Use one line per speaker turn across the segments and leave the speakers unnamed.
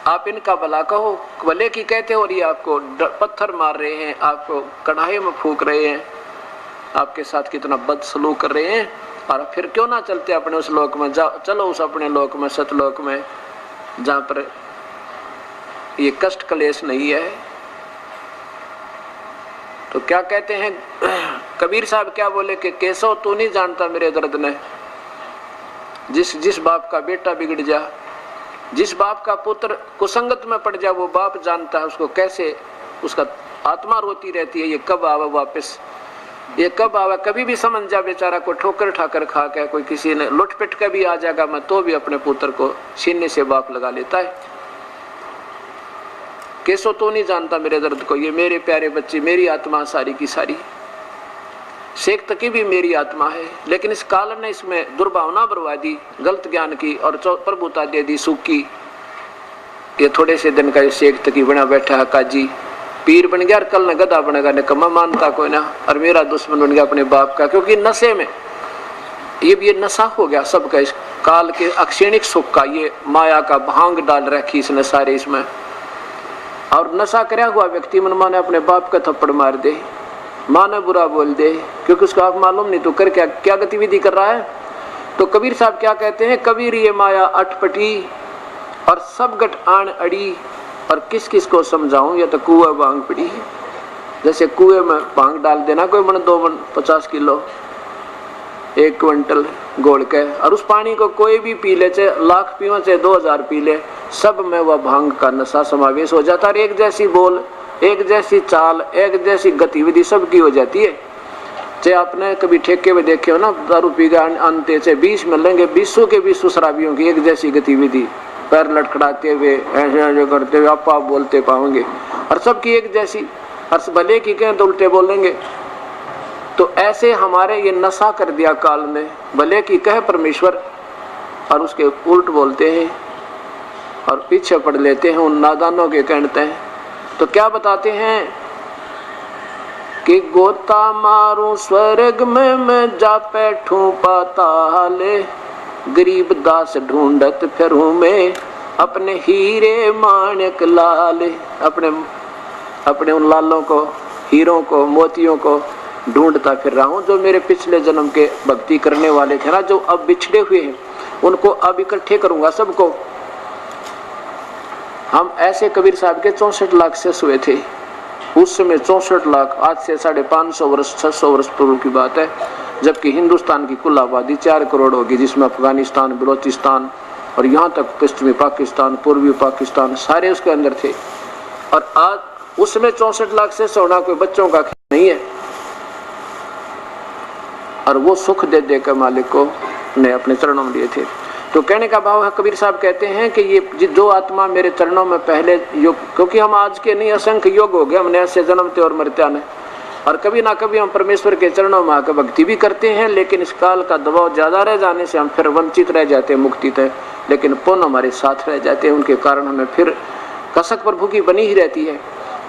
आप इनका भला कहो, भले की कहते हो, और ये आपको पत्थर मार रहे हैं, आपको कढ़ाई में फूंक रहे हैं, आपके साथ कितना बदसलूक कर रहे हैं, और फिर क्यों ना चलते अपने उस लोक में? चलो उस अपने लोक में, सतलोक में, जहां पर ये कष्ट क्लेश नहीं है। तो क्या कहते हैं कबीर साहब, क्या बोले कि केशव तू नहीं जानता मेरे दर्द ने। जिस बाप का बेटा बिगड़ जा, जिस बाप का पुत्र कुसंगत में पड़ जा, वो बाप जानता है उसको कैसे, उसका आत्मा रोती रहती है, ये कब आवे वापस, ये कब आवे। कभी भी समझ जा बेचारा को ठोकर ठाकर खा के कोई किसी ने लुटपिट के भी आ जाएगा, मैं तो भी अपने पुत्र को सीने से बाप लगा लेता है। केसो तो नहीं जानता मेरे दर्द को, ये मेरे प्यारे बच्चे, मेरी आत्मा सारी की सारी, शेख तकी भी मेरी आत्मा है। लेकिन इस काल ने इसमें दुर्भावना बर्बादी, गलत ज्ञान की और प्रभुता दे दी, सुख की। ये थोड़े से दिन का शेख तकी बना बैठा है, काजी पीर बन गया, और कल न गधा बनेगा, निकम्मा मानता कोई ना, और मेरा दुश्मन बन गया अपने बाप का। क्योंकि नशे में ये नशा हो गया सबका, इस काल के अक्षणिक सुख का, ये माया का भांग डाल रखी इसने सारे इसमें। और नशा करया हुआ व्यक्ति मन माने अपने बाप का थप्पड़ मार दे, माने बुरा बोल दे, क्योंकि उसको आप मालूम नहीं तो कर क्या गतिविधि कर रहा है। तो कबीर साहब क्या कहते हैं, कबीर ये माया अटपटी और सब गट आन अड़ी, और किस किस को समझाऊं, या तो कुएं भांग पड़ी है। जैसे कुएं में भांग डाल देना, कोई मन 2 मन 50 किलो 1 क्विंटल गोल के, और उस पानी को कोई भी पी ले, चाहे लाख पीओ चाहे 2000 पी ले, सब में वह भांग का नशा समावेश हो जाता है। एक जैसी बोल, एक जैसी चाल, एक जैसी गतिविधि सबकी हो जाती है। चाहे आपने कभी ठेके में देखे हो ना, दारू पी गए अंते चाहे 20 मिलेंगे, 20 के 20 शराबियों की एक जैसी गतिविधि, पैर लटखड़ाते हुए, ऐसे करते हुए, आप बोलते पाओगे, और सबकी एक जैसी, और भले की कहें तो उल्टे बोलेंगे। तो ऐसे हमारे ये नशा कर दिया काल ने, भले की कहे परमेश्वर और उसके उल्ट बोलते हैं और पीछे पड़ लेते हैं उन नादानों के कहते हैं। तो क्या बताते हैं कि गोता मारूं स्वर्ग में मैं जा बैठूं पाताले, गरीब दास ढूंढत फिरूं मैं अपने हीरे माणिक लाले। अपने उन लालों को, हीरों को, मोतियों को ढूंढता फिर रहा हूं, जो मेरे पिछले जन्म के भक्ति करने वाले थे ना, जो अब बिछड़े हुए हैं, उनको अब इकट्ठे करूंगा सबको। हम ऐसे कबीर साहब के 64 लाख से हुए थे उस समय, 64 लाख, आज से 550 वर्ष 600 वर्ष पूर्व की बात है, जबकि हिंदुस्तान की कुल आबादी 4 करोड़ होगी, जिसमें अफगानिस्तान, बलोचिस्तान और यहाँ तक पश्चिमी पाकिस्तान, पूर्वी पाकिस्तान सारे उसके अंदर थे। और आज उसमें 64 लाख से सोना कोई बच्चों का खेल नहीं है। और वो सुख दे देकर मालिक को ने अपने चरणों में लिए थे। तो कहने का भाव है, कबीर साहब कहते हैं कि ये जो आत्मा मेरे चरणों में पहले युग, क्योंकि हम आज के नहीं असंख्य युग हो गए हमने ऐसे जन्मते और मरते ने, और कभी ना कभी हम परमेश्वर के चरणों में आकर भक्ति भी करते हैं, लेकिन इस काल का दबाव ज्यादा रह जाने से हम फिर वंचित रह जाते हैं मुक्ति तक। लेकिन पुण्य हमारे साथ रह जाते हैं, उनके कारण हमें फिर कसक प्रभु की बनी ही रहती है।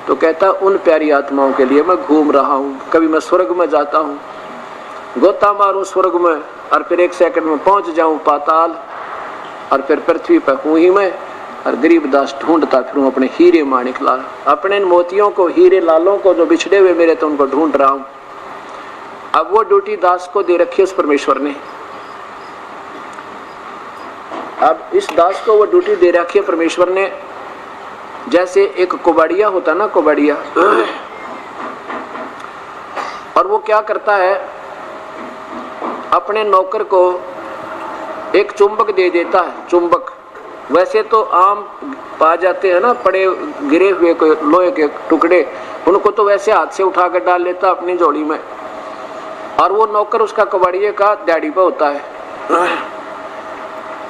तो कहता उन प्यारी आत्माओं के लिए मैं घूम रहा हूँ, कभी मैं स्वर्ग में जाता हूँ, गोता मारूं स्वर्ग में, और फिर 1 सेकंड में पहुंच जाऊं पाताल, और फिर पृथ्वी पर हूं ही मैं, और गरीब दास ढूंढता फिरूं अपने हीरे माणिक लाल, अपने मोतियों को, हीरे लालों को जो बिछड़े हुए मेरे, तो उनको ढूंढ रहा हूं। अब वो ड्यूटी दास को दे रखी उस परमेश्वर ने। अब इस दास को वो ड्यूटी दे रखी है परमेश्वर ने, जैसे एक कुबाड़िया होता ना, कुबाड़िया, और वो क्या करता है, अपने नौकर को एक चुंबक दे देता है। चुंबक वैसे तो आम पा जाते हैं ना, पड़े गिरे हुए कोई लोहे के टुकड़े, उनको तो वैसे हाथ से उठा कर डाल लेता अपनी झोली में, और वो नौकर उसका कबाड़िए का दिहाड़ी पे होता है।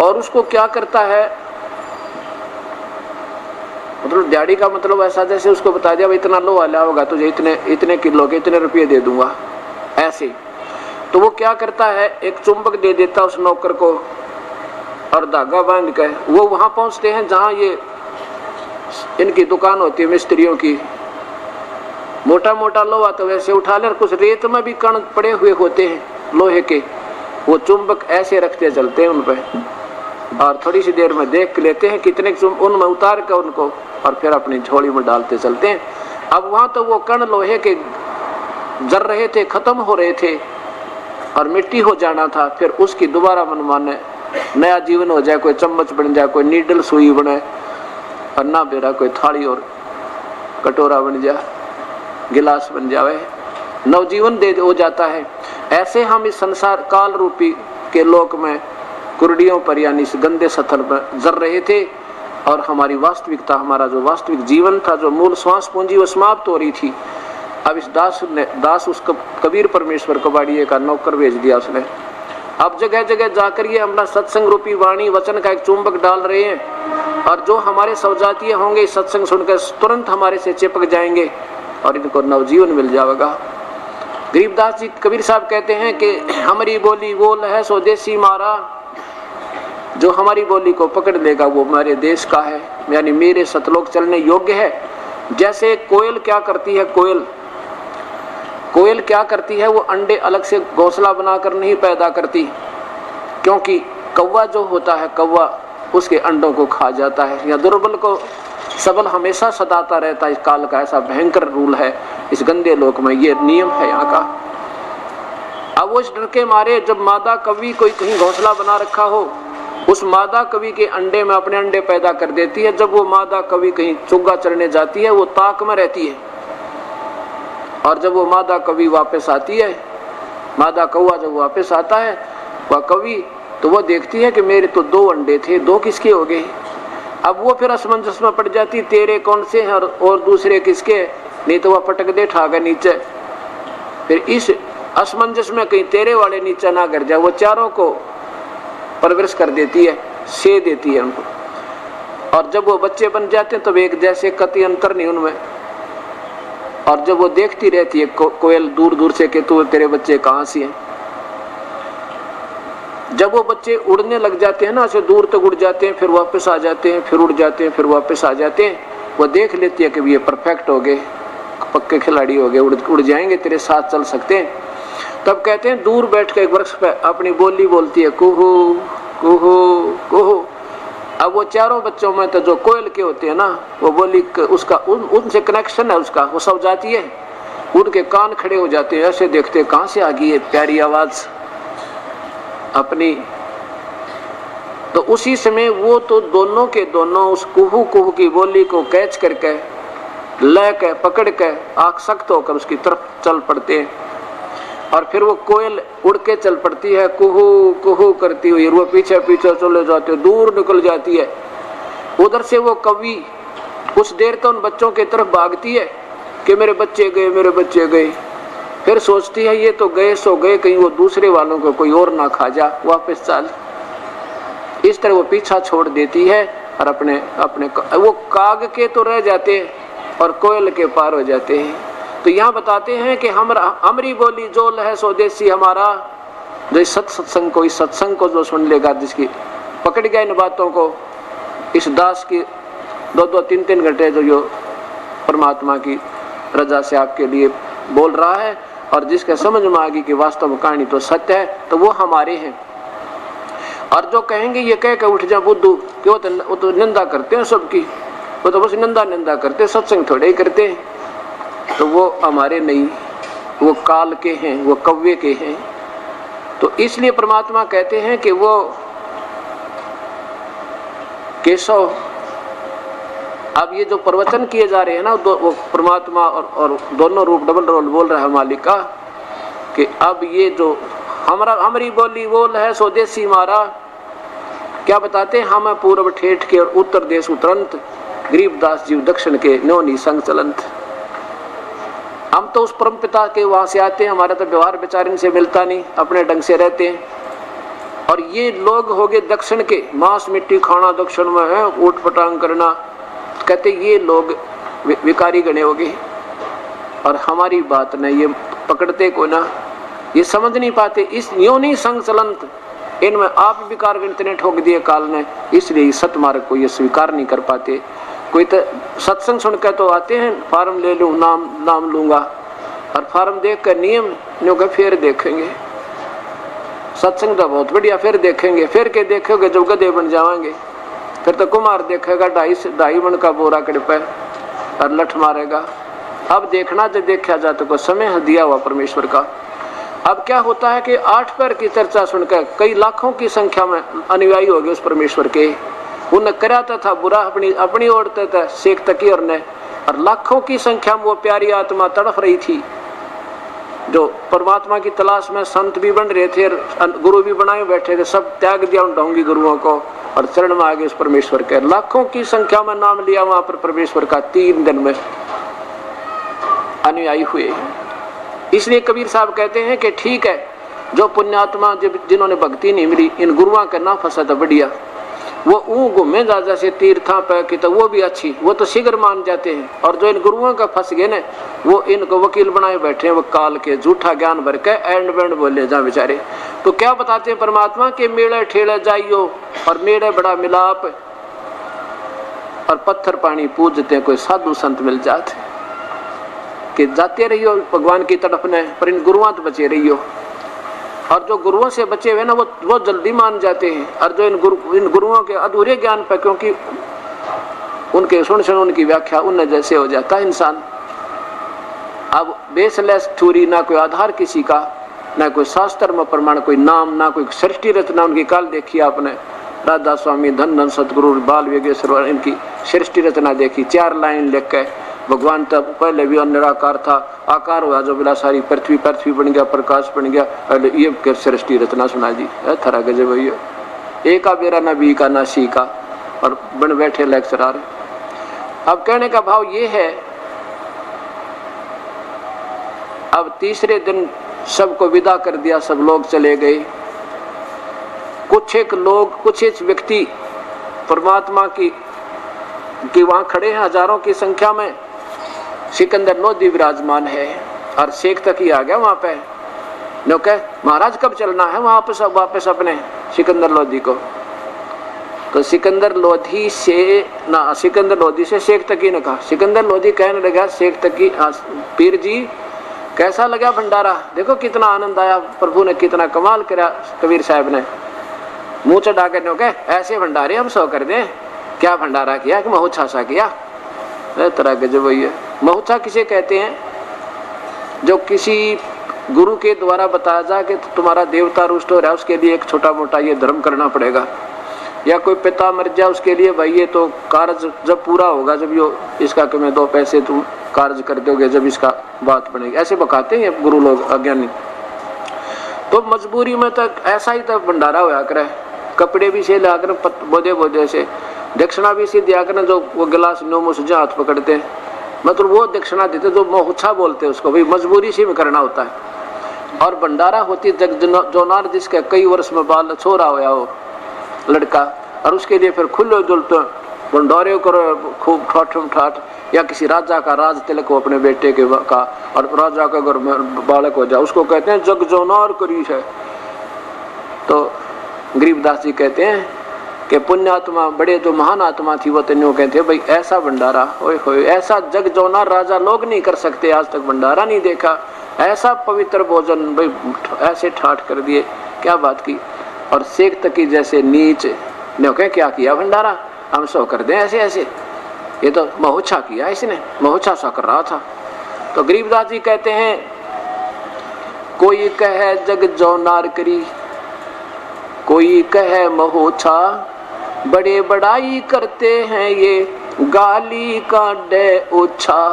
और उसको क्या करता है, मतलब दिहाड़ी का मतलब ऐसा जैसे उसको बता दिया भाई इतना लोहा लिया होगा तुझे इतने किलो के इतने रुपये दे दूंगा, ऐसे। तो वो क्या करता है, एक चुंबक दे देता उस नौकर को, और धागा बांध के वो वहां पहुंचते हैं जहां ये इनकी दुकान होती है मिस्त्रियों की। मोटा मोटा लोहा तो वैसे उठा ले, और कुछ रेत में भी कण पड़े हुए होते हैं लोहे के, वो चुंबक ऐसे रखते चलते हैं उन पे, और थोड़ी सी देर में देख लेते हैं कितने उनमें उतार कर उनको और फिर अपनी झोली में डालते चलते हैं। अब वहाँ तो वो कण लोहे के जर रहे थे, खत्म हो रहे थे और मिट्टी हो जाना था, फिर उसकी दोबारा मनमाने नया जीवन हो जाए, कोई चम्मच बन जाए, कोई नीडल सुई बने, और ना बेरा कोई थाली और कटोरा बन जाए, गिलास बन जाए, नवजीवन दे हो जाता है। ऐसे हम इस संसार काल रूपी के लोक में कुर्डियों पर यानी इस गंदे सथल पर जर रहे थे और हमारी वास्तविकता, हमारा जो वास्तविक जीवन था, जो मूल श्वास पूंजी वो समाप्त हो रही थी। अब इस दास उस कबीर परमेश्वर कबाड़िए का नौकर भेज दिया उसने। अब जगह जगह जाकर ये अपना सत्संग रूपी वाणी वचन का एक चुंबक डाल रहे हैं और जो हमारे सवजातीय होंगे इस सत्संग सुनकर तुरंत हमारे से चिपक जाएंगे और इनको नवजीवन मिल जाएगा। गरीबदास जी कबीर साहब कहते हैं कि हमारी बोली बोल है स्वदेशी मारा, जो हमारी बोली को पकड़ लेगा वो हमारे देश का है, यानी मेरे सतलोक चलने योग्य है। जैसे कोयल क्या करती है, कोयल क्या करती है, वो अंडे अलग से घोंसला बनाकर नहीं पैदा करती, क्योंकि कौवा जो होता है कौवा उसके अंडों को खा जाता है, या दुर्बल को सबल हमेशा सताता रहता है। इस काल का ऐसा भयंकर रूल है इस गंदे लोक में, ये नियम है यहाँ का। अब वो इस डर के मारे जब मादा कवि कोई कहीं घोंसला बना रखा हो, उस मादा कवि के अंडे में अपने अंडे पैदा कर देती है। जब वो मादा कवि कहीं चुग्गा चढ़ने जाती है वो ताक में रहती है, और जब वो मादा कवि वापस आती है, मादा कौवा जब वापस आता है वह कवि, तो वो देखती है कि मेरे तो 2 अंडे थे, 2 किसके हो गए। अब वो फिर असमंजस में पड़ जाती, तेरे कौन से हैं और दूसरे किसके, नहीं तो वह पटक दे ठाकर नीचे। फिर इस असमंजस में कहीं तेरे वाले नीचे ना गिर जाए, वो चारों को परवरिश कर देती है, से देती है उनको, और जब वो बच्चे बन जाते हैं तब एक जैसे कति अंतर नहीं उनमें। और जब वो देखती रहती है कोयल दूर दूर से कि तू तेरे बच्चे कहाँ से हैं। जब वो बच्चे उड़ने लग जाते हैं ना, ऐसे दूर तक उड़ जाते हैं, फिर वापस आ जाते हैं, फिर उड़ जाते हैं, फिर वापस आ जाते हैं, वो देख लेती है कि ये परफेक्ट हो गए, पक्के खिलाड़ी हो गए, उड़ जाएंगे, तेरे साथ चल सकते हैं। तब कहते हैं दूर बैठ कर एक वृक्ष पे अपनी बोली बोलती है, कुहू कुहू कुहू। अब वो चारों बच्चों में तो जो कोयल के होते हैं ना, वो बोली उसका उनसे कनेक्शन है, उसका वो सब जाती है, उड़ के कान खड़े हो जाते हैं, ऐसे देखते कहाँ से आ गई है प्यारी आवाज अपनी। तो उसी समय वो तो दोनों के दोनों उस कुहू कुहू की बोली को कैच करके ले के पकड़ के आसक्त होकर उसकी तरफ चल पड़ते हैं, और फिर वो कोयल उड़ के चल पड़ती है कुहू कुहू करती हुई, वो पीछे पीछे चले जाते, दूर निकल जाती है। उधर से वो कवि कुछ देर तो उन बच्चों की तरफ भागती है कि मेरे बच्चे गए, मेरे बच्चे गए। फिर सोचती है ये तो गए सो गए, कहीं वो दूसरे वालों को कोई और ना खा जा, वापस चल। इस तरह वो पीछा छोड़ देती है और अपने वो काग के तो रह जाते हैं और कोयल के पार हो जाते हैं। तो यहाँ बताते हैं कि हमारी बोली जो है स्वदेशी हमारा, जो इस सत्संग को जो सुन लेगा, जिसकी पकड़ गया इन बातों को, इस दास की 2-2, 3-3 घंटे जो परमात्मा की रजा से आपके लिए बोल रहा है, और जिसके समझ में आ गई कि वास्तव में कहानी तो सत्य है, तो वो हमारे हैं। और जो कहेंगे ये कह के उठ जा बुद्धू, कि वो तो निंदा करते हैं सबकी, वो तो बस निंदा करते, सत्संग थोड़े ही करते हैं, तो वो हमारे नहीं, वो काल के हैं, वो कव्वे के हैं। तो इसलिए परमात्मा कहते हैं कि वो केशव, अब ये जो प्रवचन किए जा रहे हैं ना, वो परमात्मा और दोनों रूप डबल रोल बोल रहा है मालिक का, कि अब ये जो हमारी बोली बोल है स्वदेशी मारा, क्या बताते हैं, हम पूर्व ठेठ के और उत्तर देश उतरंत, गरीबदास जीव दक्षिण के न्योनी संग चलंत। हम तो उस परम पिता के वहां से आते हैं, हमारा तो व्यवहार बेचारे से मिलता नहीं, अपने ढंग से रहते हैं। और ये लोग हो गए दक्षिण के, मांस मिट्टी खाना दक्षिण में है, ऊट पटांग करना, कहते ये लोग विकारी गणे हो गए। और हमारी बात न ये पकड़ते को ना, ये समझ नहीं पाते, इस योनि संग चलंत, इनमें आप विकार गणित ने ठोक दिए काल ने, इसलिए सत मार्ग को ये स्वीकार नहीं कर पाते। कोई तो सत्संग सुनकर तो आते हैं, फार्म ले लूँ, नाम लूंगा, और फार्म देख कर नियम न्यों फिर देखेंगे। सत्संग तो बहुत बढ़िया, फिर देखेंगे, फिर के देखोगे जब गधे बन जाएंगे, फिर तो कुमार देखेगा 2.5 मन का बोरा कड़पे और लठ मारेगा। अब देखना जो देखा जाए तो समय दिया हुआ परमेश्वर का। अब क्या होता है कि 8 पैर की चर्चा सुनकर कई लाखों की संख्या में अनुयायी हो गए उस परमेश्वर के। उन्हें कराता था बुरा, अपनी ओरते था शेख तकीर ने, और लाखों की संख्या में वो प्यारी आत्मा तड़फ रही थी जो परमात्मा की तलाश में। संत भी बन रहे थे, गुरु भी बनाए बैठे थे, सब त्याग दिया उन ढोंगी गुरुओं को और चरण में आ गए उस परमेश्वर के। लाखों की संख्या में नाम लिया वहां पर परमेश्वर का, 3 दिन में अनुयायी हुए। इसलिए कबीर साहब कहते हैं कि ठीक है, जो पुण्यात्मा जिन्होंने भक्ति नहीं मिली, इन गुरुओं का ना फंसा था बढ़िया, वो घूमे जा जैसे तीर्थों पे की, तो वो भी अच्छी, वो तो शीघ्र मान जाते हैं। और जो इन गुरुओं का फंस गए ना, वो इनको वकील बनाए बैठे हैं, वो काल के झूठा ज्ञान भर के एंड बैंड बोले जा बेचारे। तो क्या बताते हैं परमात्मा के मेले ठेले जाइयो और मेले बड़ा मिलाप और पत्थर पानी पूजते हैं, कोई साधु संत मिल जाते कि जाते रहियो भगवान की तरफ ने, पर इन गुरुओं तो बचे रहियो। और जो गुरुओं से बचे हुए ना वो जल्दी मान जाते हैं। और जो इन गुरुओं के अधूरे ज्ञान पर, क्योंकि उनके सुन उनकी व्याख्या उन जैसे हो जाता है इंसान। अब बेसलेस थ्योरी, ना कोई आधार किसी का, ना कोई शास्त्र में प्रमाण, कोई नाम, ना कोई सृष्टि रचना। उनकी काल देखी आपने, राधा स्वामी, धन सतगुरु, बाल योगेश्वर, इनकी सृष्टि रचना देखी, 4 लाइन लिख के। भगवान तब पहले भी निराकार था, आकार हुआ जो बिला सारी पृथ्वी बन गया, प्रकाश बन गया, ये सृष्टि रचना सुना दी। थरा गजब भैया, एक का बेरा ना बी का ना सी का, और बन बैठे लेक्चरार। अब कहने का भाव ये है, अब तीसरे दिन सबको विदा कर दिया, सब लोग चले गए। कुछ एक व्यक्ति परमात्मा की वहां खड़े हैं, हजारों की संख्या में। सिकंदर लोधी विराजमान है और शेख तक ही आ गया वहां पे। नो कह महाराज कब चलना है वापस अपने सिकंदर लोधी को। तो सिकंदर लोधी से शेख तकी ने कहा। सिकंदर लोधी कहने लगा शेख तकी, पीर जी कैसा लगा भंडारा, देखो कितना आनंद आया, प्रभु ने कितना कमाल करा। कबीर साहब ने मुंह चढ़ा कर नो कह ऐसे भंडारे हम 100 कर दें। क्या भंडारा किया कि महुच्छा सा किया। तरह गजब भैया। महुच्छा किसे कहते हैं? जो किसी गुरु के द्वारा बताया जाए कि तुम्हारा देवता रुष्ट हो रहा है, उसके लिए एक छोटा मोटा ये धर्म करना पड़ेगा। या कोई पिता मर जाए, उसके लिए भाई ये तो कार्य जब पूरा होगा, जब यो इसका कि मैं 2 पैसे तुम कार्य कर दोगे, जब इसका बात बनेगी, ऐसे बकाते हैं गुरु लोग अज्ञानी। तो मजबूरी में तक ऐसा ही तक भंडारा होया करे। कपड़े भी से लाकर बोधे से, दक्षिणा भी से दिया करना। जो वो गिलास नोमो से हाथ पकड़ते हैं, मतलब वो दक्षिणा देते, जो महुच्छा बोलते हैं उसको, भाई मजबूरी से में करना होता है। और भंडारा होती जग जोनार, जिसके कई वर्ष में बाल छोरा होया हो लड़का, और उसके लिए फिर खुले दुलते भंडारे करो खूब ठाठ। या किसी राजा का राज तिलक हो अपने बेटे के का, और राजा का घर में बालक हो जाए, उसको कहते हैं जग जोनार करी है। तो गरीबदास जी कहते हैं कि पुण्यात्मा, बड़े जो महान आत्मा थी, वो तेन्यों कहते हैं भाई ऐसा भंडारा, ओए ऐसा जग जोनार राजा लोग नहीं कर सकते, आज तक भंडारा नहीं देखा। ऐसा पवित्र भोजन भाई ऐसे ठाठ कर दिए, क्या बात की। और शेख तकी जैसे नीच ने कह क्या किया भंडारा, हम 100 कर दें ऐसे। ये तो महुच्छा किया इसने, महुच्छा सा कर रहा था। तो गरीबदास जी कहते हैं कोई कहे जग जोनार करी, कोई कहे महुच्छा, बड़े बड़ाई करते हैं ये गाली का डे उछा।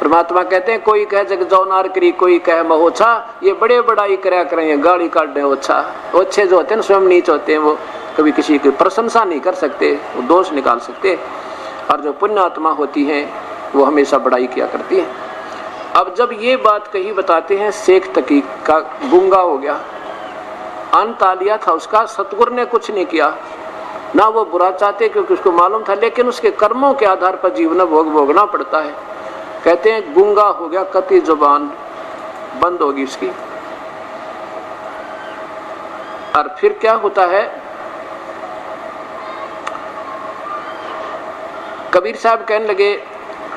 परमात्मा कहते हैं कोई कहे जग जोनार करी, कोई कहे महुच्छा, ये बड़े बड़ाई करें गाली का डे उछा। ओछे जो होते हैं स्वयं नीच होते हैं, वो कभी किसी की प्रशंसा नहीं कर सकते, वो दोष निकाल सकते। और जो पुण्यात्मा होती हैं वो हमेशा बड़ाई किया करती है। अब जब ये बात कही बताते हैं, शेख तकी का गूंगा हो गया, अंत आ लिया था उसका। सतगुरु ने कुछ नहीं किया, ना वो बुरा चाहते क्योंकि उसको मालूम था, लेकिन उसके कर्मों के आधार पर जीवन भोगना पड़ता है। कहते हैं गूंगा हो गया, कति जुबान बंद होगी उसकी। और फिर क्या होता है, कबीर साहब कहने लगे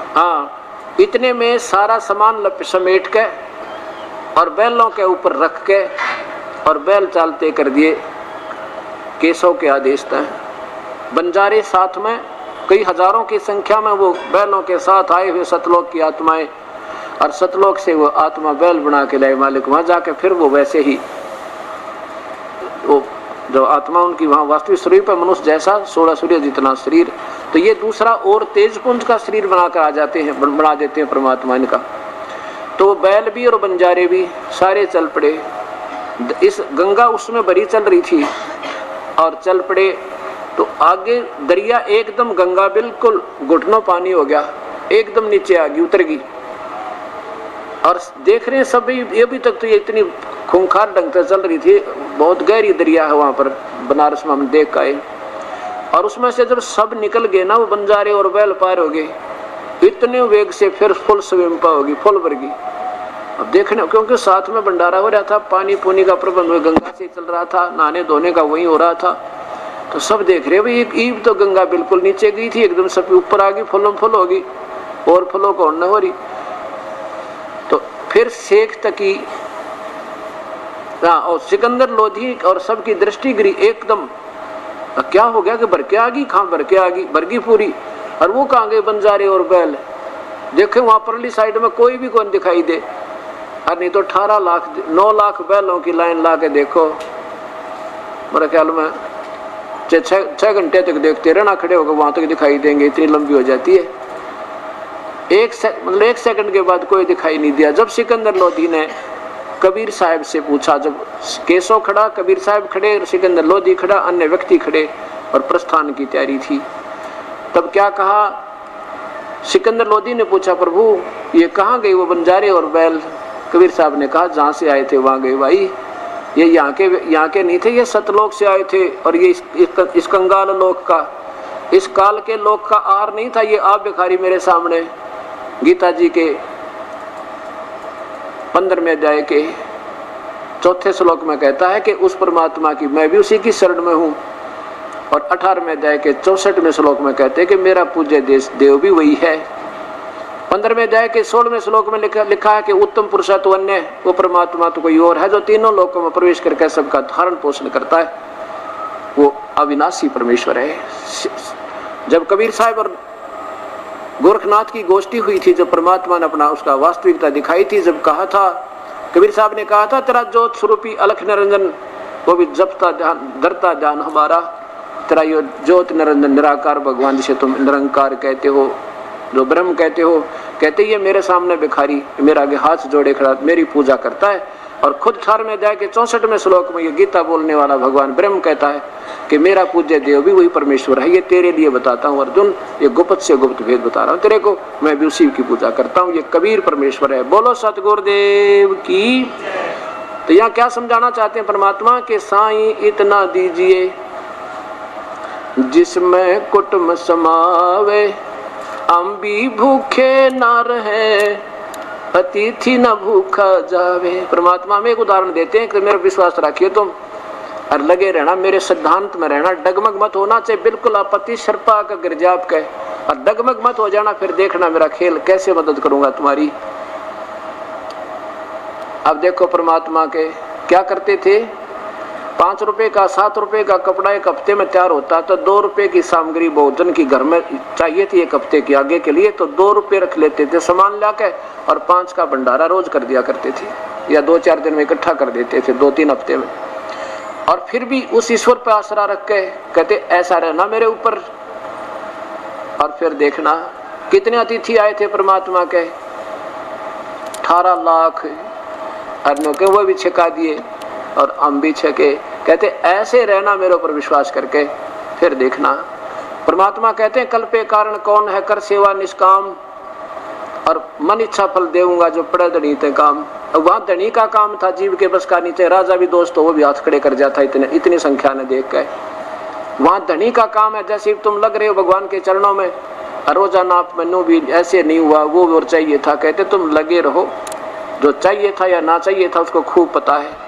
हाँ, इतने में सारा सामान समेट के और बैलों के ऊपर रख के और बैल चालते कर दिए केशव के आदेश तक। बंजारे साथ में कई हजारों की संख्या में वो बैलों के साथ आए हुए सतलोक की आत्माएं, और सतलोक से वो आत्मा बैल बना के लाए मालिक। वहां जाके फिर वो वैसे ही वो जो आत्मा उनकी वहां वास्तविक शरीर पर मनुष्य जैसा 16 सूर्य जितना शरीर, तो ये दूसरा और तेज पुंज का शरीर बनाकर आ जाते हैं, बना देते हैं परमात्मा इनका। तो बैल भी और बंजारे भी सारे चल पड़े। इस गंगा उसमें भरी चल रही थी और चल पड़े। तो आगे दरिया एकदम, गंगा बिल्कुल घुटनों पानी हो गया, एकदम नीचे आ गई, उतर गई। और देख रहे हैं सभी, अभी तक तो ये इतनी खूंखार ढंग से चल रही थी, बहुत गहरी दरिया है वहां पर, बनारस में हम देख आए। और उसमें से जब सब निकल गए ना, वो बंजारे और बैल पार हो गए, इतने वेग से फिर फुल स्विम्पा होगी, फुल भर गई। अब देखने, क्योंकि साथ में भंडारा हो रहा था, पानी पुनी का प्रबंध गंगा से चल रहा था, नहाने धोने का वही हो रहा था। तो सब देख रहे भाई, एक ईब तो गंगा बिल्कुल नीचे गई थी, एकदम सब ऊपर आ गई, फुल हो गई, और फुलों को न हो रही। तो फिर शेख तकी, और सिकंदर लोधी और सबकी दृष्टि गिरी एकदम। क्या हो गया कि भर के आ गई, कहाँ भर के आ गई, भर गई पूरी। और वो कहाँ गए बंजारे और बैल? देखे वहां परली साइड में कोई भी कौन दिखाई दे। और नहीं तो 18 लाख 9 लाख बैलों की लाइन ला के देखो, मेरे ख्याल में 6 घंटे तक देखते रहना, खड़े होकर वहां तक दिखाई देंगे, इतनी लंबी हो जाती है। एक सेकंड के बाद कोई दिखाई नहीं दिया। जब सिकंदर लोधी ने कबीर साहब से पूछा, जब केशव खड़ा, कबीर साहब खड़े, सिकंदर लोधी खड़ा, अन्य व्यक्ति खड़े और प्रस्थान की तैयारी थी, तब क्या कहा? सिकंदर लोधी ने पूछा, प्रभु ये कहाँ गए वो बंजारे और बैल? कबीर साहब ने कहा, जहाँ से आए थे वहां गए भाई, ये यहाँ के नहीं थे, ये सतलोक से आए थे। और ये इस कंगाल लोक का, इस काल के लोक का आर नहीं था। ये आप भिखारी मेरे सामने गीता जी के 15वें अध्याय के 4थे श्लोक में कहता है कि उस परमात्मा की, मैं भी उसी की शरण में हूँ। और 18वें अध्याय के 64वें श्लोक में कहते हैं कि मेरा पूज्य देव भी वही है। 15वें अध्याय के 16वें श्लोक में लिखा है कि उत्तम पुरुषत्व अन्य, वो परमात्मा तो कोई और है जो तीनों लोकों में प्रवेश करके सबका धारण पोषण करता है, वो अविनाशी परमेश्वर है। जब कबीर साहब और गोरखनाथ की गोष्ठी हुई थी, जब परमात्मा ने अपना उसका वास्तविकता दिखाई थी, जब कहा था, कबीर साहब ने कहा था, तेरा ज्योत स्वरूपी अलख निरंजन, वो भी जपता ध्यान धरता ध्यान हमारा, तेरा यो ज्योत निरंजन निराकार भगवान जिसे तुम निरंकार कहते हो, जो ब्रह्म कहते हो, कहते ये मेरे सामने भिखारी मेरे आगे हाथ जोड़े खड़ा मेरी पूजा करता है। और खुद 18वें अध्याय के 64वें श्लोक में ये गीता बोलने वाला भगवान ब्रह्म कहता है कि मेरा पूज्य देव भी वही परमेश्वर है। ये तेरे लिए बताता हूँ अर्जुन, ये गुप्त से गुप्त भेद बता रहा हूँ तेरे को, मैं भी उसी की पूजा करता हूँ। ये कबीर परमेश्वर है। बोलो सतगुरुदेव की। तो यहाँ क्या समझाना चाहते हैं परमात्मा के, साईं इतना दीजिए जिसमें कुटुंब समावे, हम भी भूखे ना रहे, अतिथि न भूखा जावे। परमात्मा में एक उदाहरण देते हैं कि मेरा विश्वास रखिए तुम, और लगे रहना मेरे सिद्धांत में रहना, डगमग मत होना चाहिए, बिल्कुल आपत्ति शर्पा का गिरजाप के, और डगमग मत हो जाना, फिर देखना मेरा खेल कैसे मदद करूंगा तुम्हारी। अब देखो परमात्मा के क्या करते थे, 5 रुपए का 7 रुपए का कपड़ा एक हफ्ते में तैयार होता, तो 2 रुपए की सामग्री भोजन की घर में चाहिए थी एक हफ्ते के आगे के लिए, तो 2 रुपए रख लेते थे सामान लाके, और 5 का भंडारा रोज कर दिया करते थे, या 2-4 दिन में इकट्ठा कर देते थे, 2-3 हफ्ते में। और फिर भी उस ईश्वर पर आसरा रख के कहते ऐसा रहना मेरे ऊपर। और फिर देखना कितने अतिथि आए थे परमात्मा के, 18 लाख अर्णों के, वो भी छिका दिए और हम भी छके। कहते ऐसे रहना मेरे ऊपर विश्वास करके, फिर देखना। परमात्मा कहते हैं कल पे कारण कौन है, कर सेवा निष्काम, और मन इच्छा फल देऊंगा जो पड़े धनी ते काम। वहां धनी का काम था, जीव के बस का नीचे, राजा भी दोस्त हो वो भी हाथ खड़े कर जाता इतनी संख्या ने देख के। वहां धनी का काम है, जैसे तुम लग रहे हो भगवान के चरणों में, रोजाना आप मनु भी ऐसे नहीं हुआ, वो और चाहिए था। कहते तुम लगे रहो, जो चाहिए था या ना चाहिए था उसको खूब पता है।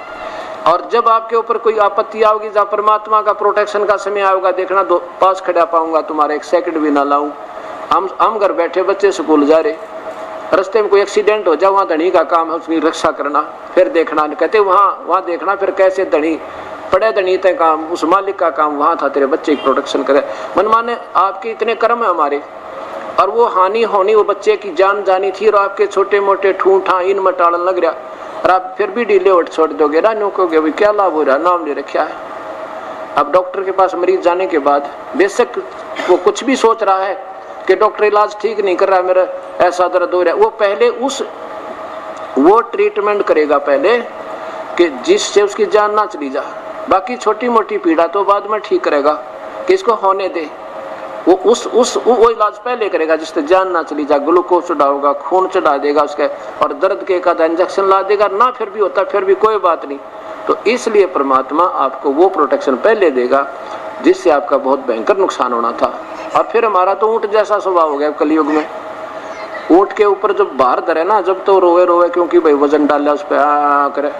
और जब आपके ऊपर कोई आपत्ति आओगी, जब परमात्मा का प्रोटेक्शन का समय आएगा, देखना पास खड़ा पाऊंगा तुम्हारा, 1 सेकंड भी ना लाऊं। हम घर बैठे, बच्चे स्कूल जा रहे, रास्ते में कोई एक्सीडेंट हो जाए, वहाँ धनी का काम है उसकी रक्षा करना, फिर देखना। कहते वहाँ देखना फिर कैसे धनी पड़े, धनी तय काम, उस मालिक का काम वहाँ था तेरे बच्चे की प्रोटेक्शन करे। मन माने आपके इतने कर्म है हमारे, और वो हानि होनी वो बच्चे की जान जानी थी, और आपके छोटे मोटे ठूठा इन मटाड़न लग रहा, और आप फिर भी ढीले उठ छोड़ दोगे ना, नो कहोगे भाई क्या लाभ हो रहा, नाम ले रखा है। अब डॉक्टर के पास मरीज जाने के बाद बेशक वो कुछ भी सोच रहा है कि डॉक्टर इलाज ठीक नहीं कर रहा, मेरा ऐसा दर्द हो रहा है, वो पहले वो ट्रीटमेंट करेगा पहले कि जिससे उसकी जान ना चली जा। बाकी छोटी मोटी पीड़ा तो बाद में ठीक करेगा कि इसको होने दे, वो इलाज पहले करेगा जिससे जान ना चली जा। ग्लूकोज चढ़ाओगा, खून चढ़ा देगा उसके, और दर्द के एक आधा इंजेक्शन ला देगा ना, फिर भी होता फिर भी कोई बात नहीं। तो इसलिए परमात्मा आपको वो प्रोटेक्शन पहले देगा जिससे आपका बहुत भयंकर नुकसान होना था। और फिर हमारा तो ऊंट जैसा स्वभाव हो गया कलयुग में। ऊंट के ऊपर जब भार धरे ना, जब तो रोवे क्योंकि भाई वजन डाला उस पर करे,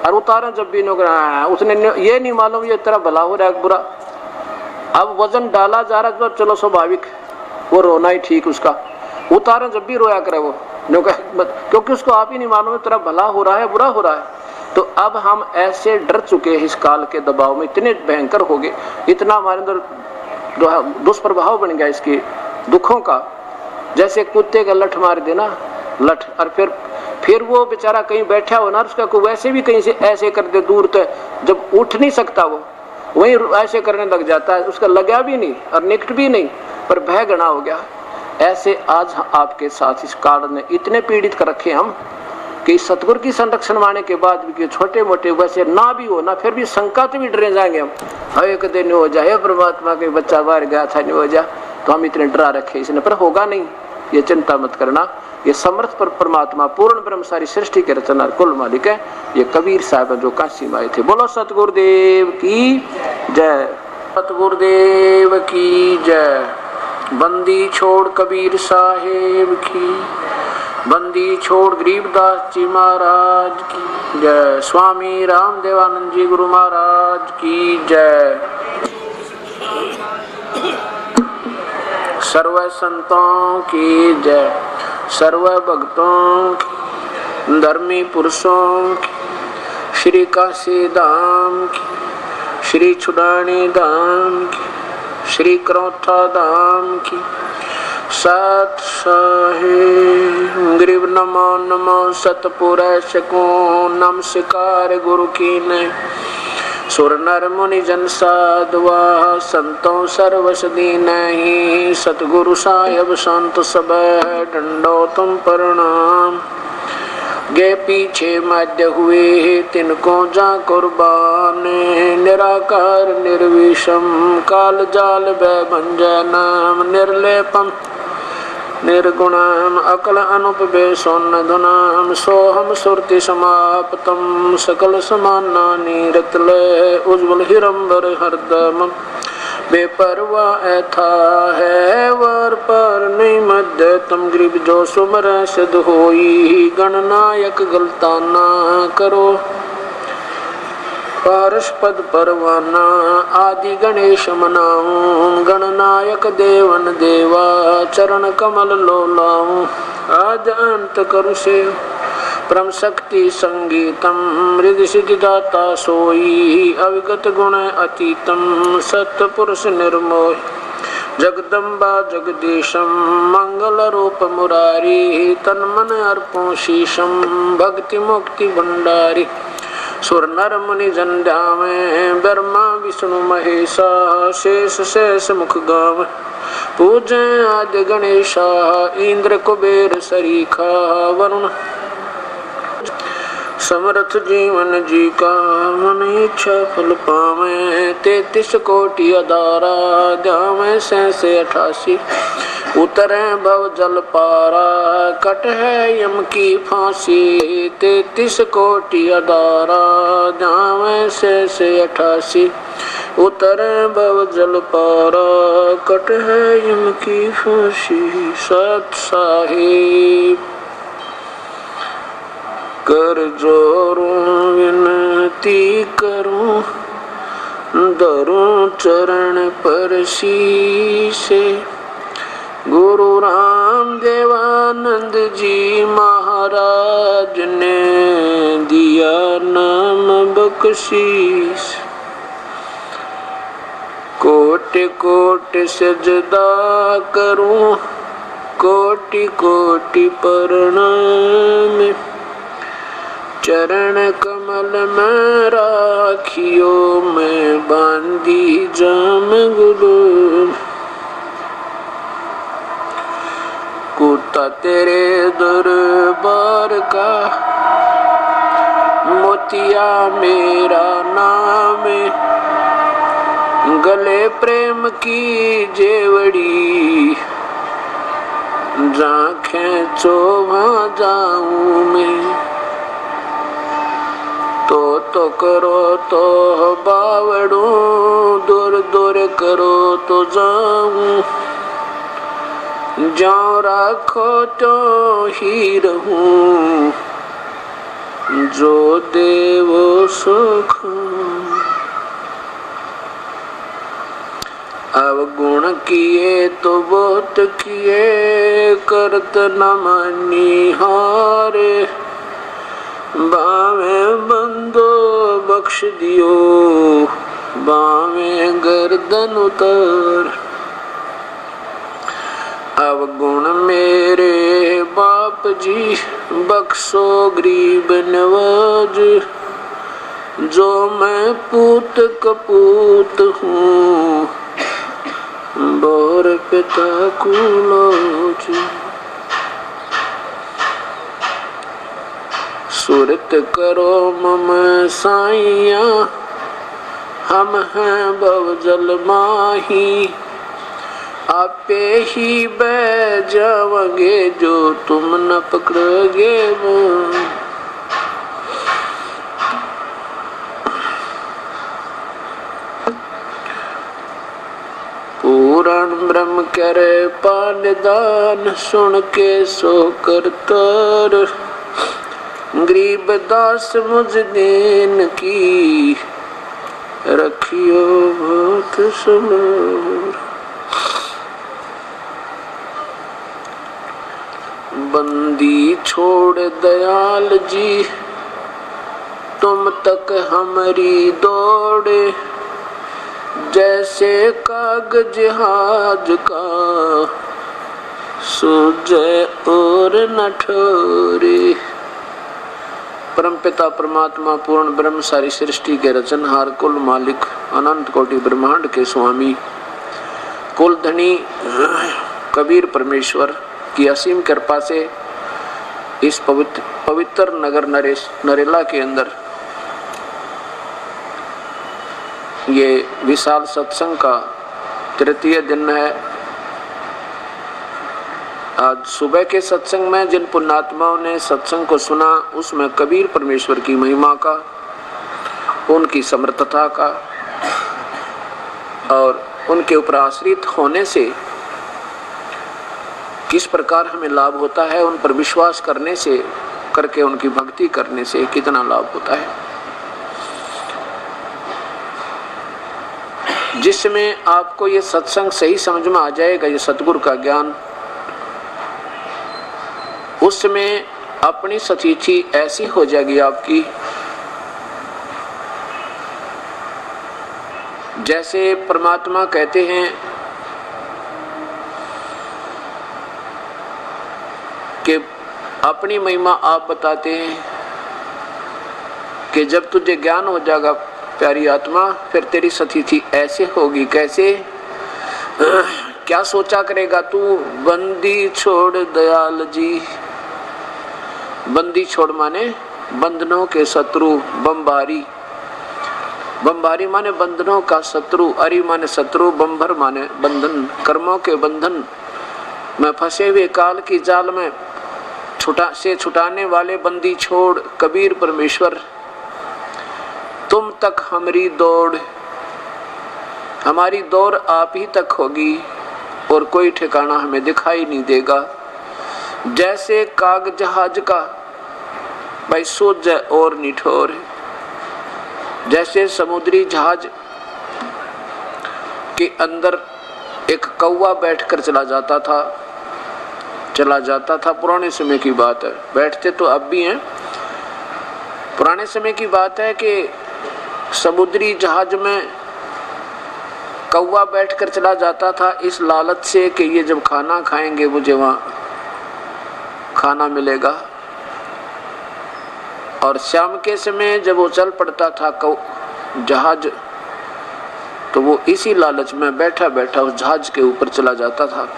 और उतारे जब भी उसने ये नहीं मालूम ये तेरा भला हो रहा है बुरा। अब वजन डाला जा रहा है तो चलो स्वाभाविक वो रोना ही ठीक, उसका उतारे जब भी रोया करे वो, क्योंकि उसको आप ही नहीं मालूम है तेरा भला हो रहा है बुरा हो रहा है। तो अब हम ऐसे डर चुके हैं इस काल के दबाव में, इतने भयंकर हो गए, इतना हमारे अंदर दुष्प्रभाव बन गया इसके दुखों का। जैसे कुत्ते का लठ मार देना, लठ, और फिर वो बेचारा कहीं बैठा हो ना, उसका कोई वैसे भी कहीं से ऐसे कर दे दूर, तो जब उठ नहीं सकता वो वहीं ऐसे करने लग जाता है, उसका लगा भी नहीं और निकट भी नहीं, पर भय गणा हो गया। ऐसे आज आपके साथ इस काल ने इतने पीड़ित कर रखे हम कि सतगुरु की संरक्षण माने के बाद भी छोटे मोटे वैसे ना भी हो ना, फिर भी शंका से भी डरे जाएंगे हम, हाय कदे नहीं हो जाए परमात्मा के बच्चा बाहर गया था नहीं हो जा, तो हम इतने डरा रखे इसने, पर होगा नहीं, ये चिंता मत करना। ये समर्थ पर परमात्मा पूर्ण ब्रह्म सारी सृष्टि के रचना कुल मालिक है। ये कबीर साहब जो काशी में आए थे। बोलो सतगुरुदेव की जय, सतगुरुदेव की जय। बंदी छोड़ कबीर साहेब की, बंदी छोड़ गरीबदास जी महाराज की जय। स्वामी रामदेवानंद जी गुरु महाराज की जय। सर्व संतों की जय, सर्व भक्तों की, धर्मी पुरुषों की, श्री काशी धाम की, श्री छुड़ानी धाम की, श्री करौथा धाम की, सत साहिब गरीब नमो नमो सतपुरुष को नमस्कार गुरु की ने। सुर नर मुनि जन साधुआ संतों सर्वस दीनहि, सतगुरु साहिब संत सब डंडो तुम प्रणाम। गे पीछे मध्य हुए तिनको जा कुर्बान, निराकार निर्विषम काल जाल भंजनम, निर्लेपम निर्गुणम अकल अनुपवेशोन्न धुनाम, सोहम सुरति समाप्तम सकल समानानि रतले उज्ज्वल हिरंबर हरदम। बेपरवा ऐथा है वर पर नहीं मध्य तम, गरीब जो सुमर सिद्ध होई, गणनायक गलता ना करो। पारस पद परवाना आदि गणेश मनाऊं, गणनायक देवन देवा चरण कमल लो लाऊं। आज अंत करु से परम शक्ति संगीतम, रिद्धि सिद्धि दाता सोई, अविगत गुण अतीतम सत्पुरुष निर्मोह। जगदम्बा जगदीशम मंगल रूप मुरारी, तन मन अर्पों शीशम भक्ति मुक्ति भंडारी। सुर नर मुनि जन ध्यावे, ब्रह्मा विष्णु महेशा, शेष शेष मुख गाव। पूजे आदि गणेशा, इंद्र कुबेर सरीखा, वरुण समर्थ जीवन जी का, मन इच्छा फल पावे। 33 कोटि अदारा, ध्यावे 88। उतरे भव जल पारा, कट है यम की फांसी। 33 कोटि अदारा, ध्यावे 88। उतरे भव जल पारा, कट है यम की फांसी। सत साहिब कर जोरूं विनती करूं, धरूं चरण पर शीसे। गुरु राम राम देवानंद जी महाराज ने दिया नाम बख्शीश। कोटि कोटि सजदा करूं, कोटि कोटि प्रणाम। चरण कमल में राखियो, मैं बांधी जाम गुरु। कुत्ता तेरे दरबार का, मोतिया मेरा नाम। गले प्रेम की जेवड़ी, जहाँ खेचो वहाँ जाऊं मैं। तो करो तो बावड़ू, दूर दूर करो तो जाऊं। जाओ राखो तो ही रहूं, जो देवो सुख। अवगुण किए तो बहुत किए, करत न मानी हारे। बावे बंदो बख्श दियो, बावे गर्दन उतार। अवगुण मेरे बाप जी, बख्शो गरीब नवाज। जो मैं पूत कपूत हूँ, बोर पिता कुलोज। सुरत करो मम साइया, हम हैं भवजल माही। आपे ही बह जाओगे, जो तुम न पकड़ोगे वो। पूरण ब्रह्म करे पानदान, सुन के सो करतर। गरीब दास मुझ दीन की, रखियो बहुत सुमर। बंदी छोड़ दयाल जी, तुम तक हमारी दौड़े। जैसे कागज जहाज का, सूझे और न ठोरे। परमपिता परमात्मा पूर्ण ब्रह्म सारी सृष्टि के रचनहार, कुल मालिक, अनंत कोटि ब्रह्मांड के स्वामी, कुल धनी कबीर परमेश्वर की असीम कृपा से इस पवित्र नगर नरेला के अंदर ये विशाल सत्संग का तृतीय दिन है। आज सुबह के सत्संग में जिन पुण्यात्माओं ने सत्संग को सुना, उसमें कबीर परमेश्वर की महिमा का, उनकी समर्थता का और उनके ऊपर आश्रित होने से किस प्रकार हमें लाभ होता है, उन पर विश्वास करने से, करके उनकी भक्ति करने से कितना लाभ होता है। जिसमें आपको ये सत्संग सही समझ में आ जाएगा, ये सतगुरु का ज्ञान, उसमें अपनी सतीथि ऐसी हो जाएगी आपकी जैसे परमात्मा कहते हैं कि अपनी महिमा आप बताते हैं कि जब तुझे ज्ञान हो जाएगा प्यारी आत्मा, फिर तेरी सतीथि ऐसे होगी। कैसे? क्या सोचा करेगा तू? बंदी छोड़ दयाल जी। बंदी छोड़ माने बंधनों के शत्रु, बमबारी। बमबारी माने बंधनों का शत्रु, अरि माने शत्रु, बम्भर माने बंधन, कर्मों के बंधन में फंसे हुए काल की जाल में छुटाने वाले बंदी छोड़ कबीर परमेश्वर, तुम तक हमारी दौड़, हमारी दौड़ आप ही तक होगी और कोई ठिकाना हमें दिखाई नहीं देगा। जैसे कागज जहाज का भाई सोच और निठोर, जैसे समुद्री जहाज के अंदर एक कौवा बैठकर चला जाता था चला जाता था। पुराने समय की बात है, बैठते तो अब भी हैं। पुराने समय की बात है कि समुद्री जहाज में कौवा बैठकर चला जाता था इस लालच से कि ये जब खाना खाएंगे मुझे वहाँ खाना मिलेगा। और शाम के समय जब वो चल पड़ता था जहाज, तो वो इसी लालच में बैठा बैठा उस जहाज के ऊपर चला जाता था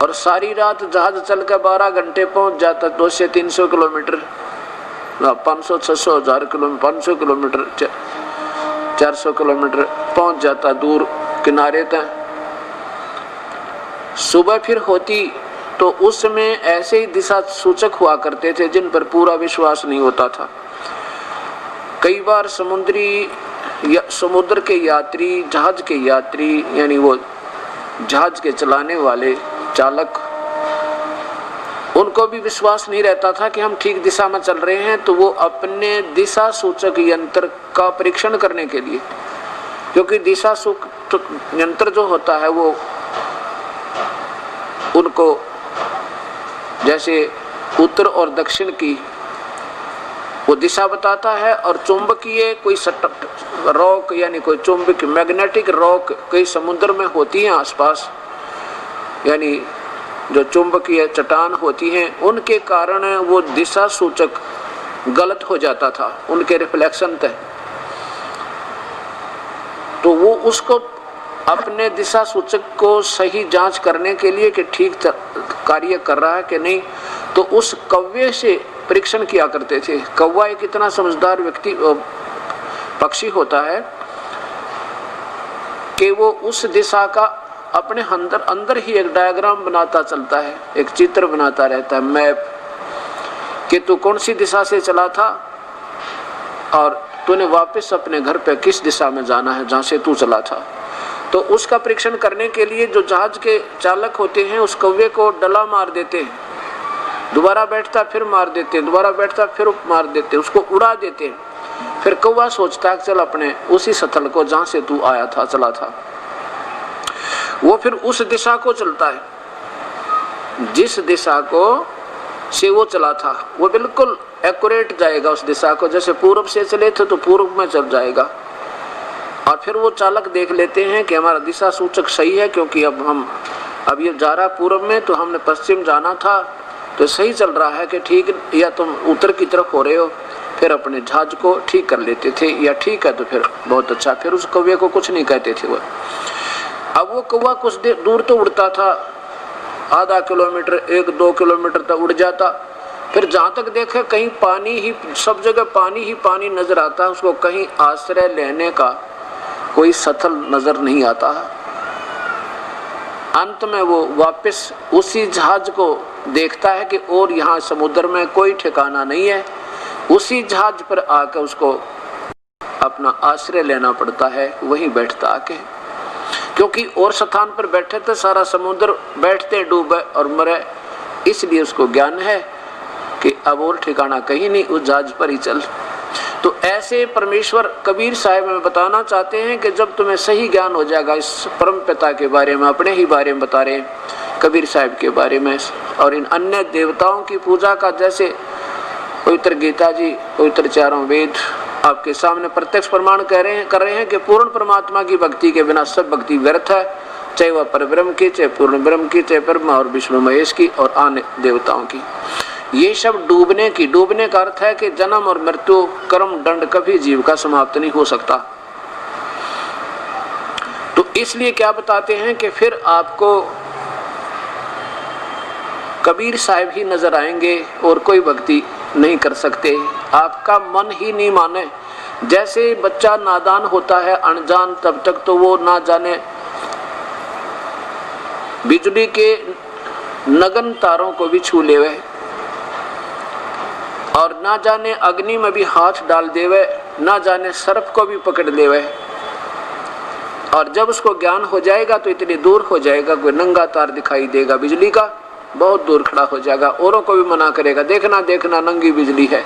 और सारी रात जहाज चलकर 12 घंटे पहुंच जाता। 200 से 300 किलोमीटर, 500 600 1000 किलोमीटर, 500 किलोमीटर 400 किलोमीटर पहुंच जाता दूर किनारे तक। सुबह फिर होती तो उस समय ऐसे ही दिशा सूचक हुआ करते थे जिन पर पूरा विश्वास नहीं होता था। कई बार समुद्र के यात्री, जहाज के यात्री, यानी वो जहाज के चलाने वाले चालक, उनको भी विश्वास नहीं रहता था कि हम ठीक दिशा में चल रहे हैं, तो वो अपने दिशा सूचक यंत्र का परीक्षण करने के लिए, क्योंकि दिशा सूचक यंत्र जो होता है वो उनको जैसे उत्तर और दक्षिण की वो दिशा बताता है, और चुंबकीय कोई रॉक यानी कोई चुंबक मैग्नेटिक रॉक कई समुद्र में होती हैं आसपास, यानी जो चुंबकीय चट्टान होती हैं, उनके कारण वो दिशा सूचक गलत हो जाता था उनके रिफ्लेक्शन तक। तो वो उसको अपने दिशा सूचक को सही जांच करने के लिए कि ठीक कार्य कर रहा है कि नहीं, तो उस कौवे से परीक्षण किया करते थे। कौवा एक इतना समझदार पक्षी होता है कि वो उस दिशा का अपने अंदर ही एक डायग्राम बनाता चलता है, एक चित्र बनाता रहता है, मैप, कि तू कौन सी दिशा से चला था और तूने वापस अपने घर पे किस दिशा में जाना है जहां से तू चला था। तो उसका परीक्षण करने के लिए जो जहाज के चालक होते हैं उस कौवे को डला मार देते हैं, दोबारा बैठता फिर मार देते हैं, दोबारा बैठता फिर मार देते हैं, उसको उड़ा देते हैं। फिर कौवा सोचता है चल अपने उसी स्थल को जहां से तू आया था, चला था, वो फिर उस दिशा को चलता है जिस दिशा को से वो चला था। वो बिल्कुल एक्यूरेट जाएगा उस दिशा को, जैसे पूर्व से चले थे तो पूर्व में चल जाएगा। और फिर वो चालक देख लेते हैं कि हमारा दिशा सूचक सही है, क्योंकि अब ये जा रहा पूर्व में, तो हमने पश्चिम जाना था, तो सही चल रहा है कि ठीक, या तुम उत्तर की तरफ हो रहे हो। फिर अपने जहाज को ठीक कर लेते थे, या ठीक है तो फिर बहुत अच्छा, फिर उस कौवे को कुछ नहीं कहते थे वो। अब वो कौवा कुछ दूर तो उड़ता था, आधा किलोमीटर 1-2 किलोमीटर तक उड़ जाता, फिर जहाँ तक देखे कहीं पानी ही, सब जगह पानी ही पानी नजर आता, उसको कहीं आश्रय लेने का कोई स्थल नजर नहीं आता। अंत में वो वापस उसी जहाज को देखता है कि और यहाँ समुद्र में कोई ठिकाना नहीं है, उसी जहाज पर आकर उसको अपना आश्रय लेना पड़ता है, वहीं बैठता आके, क्योंकि और स्थान पर बैठे तो सारा समुद्र बैठते डूबे और मरे, इसलिए उसको ज्ञान है कि अब और ठिकाना कहीं नहीं, उस जहाज पर ही चल। तो ऐसे परमेश्वर कबीर साहब में बताना चाहते हैं कि जब तुम्हें सही ज्ञान हो जाएगा इस परम पिता के बारे में, अपने ही बारे में बता रहे हैं कबीर साहब के बारे में, और इन अन्य देवताओं की पूजा का, जैसे पवित्र गीता जी, पवित्र चारों वेद आपके सामने प्रत्यक्ष प्रमाण कर रहे हैं कि पूर्ण परमात्मा की भक्ति के बिना सब भक्ति व्यर्थ है, चाहे वह परब्रह्म की, चाहे पूर्ण ब्रह्म की, चाहे ब्रह्मा और विष्णु महेश की और अन्य देवताओं की। ये सब डूबने का अर्थ है कि जन्म और मृत्यु, कर्म दंड कभी जीव का समाप्त नहीं हो सकता। तो इसलिए क्या बताते हैं कि फिर आपको कबीर साहब ही नजर आएंगे और कोई भक्ति नहीं कर सकते, आपका मन ही नहीं माने। जैसे बच्चा नादान होता है, अनजान, तब तक तो वो ना जाने बिजली के नगन तारों को भी छू लेवे, और ना जाने अग्नि में भी हाथ डाल देवे, ना जाने सर्प को भी पकड़ लेवे। और जब उसको ज्ञान हो जाएगा तो इतनी दूर हो जाएगा, कोई नंगा तार दिखाई देगा बिजली का, बहुत दूर खड़ा हो जाएगा, औरों को भी मना करेगा, देखना देखना नंगी बिजली है।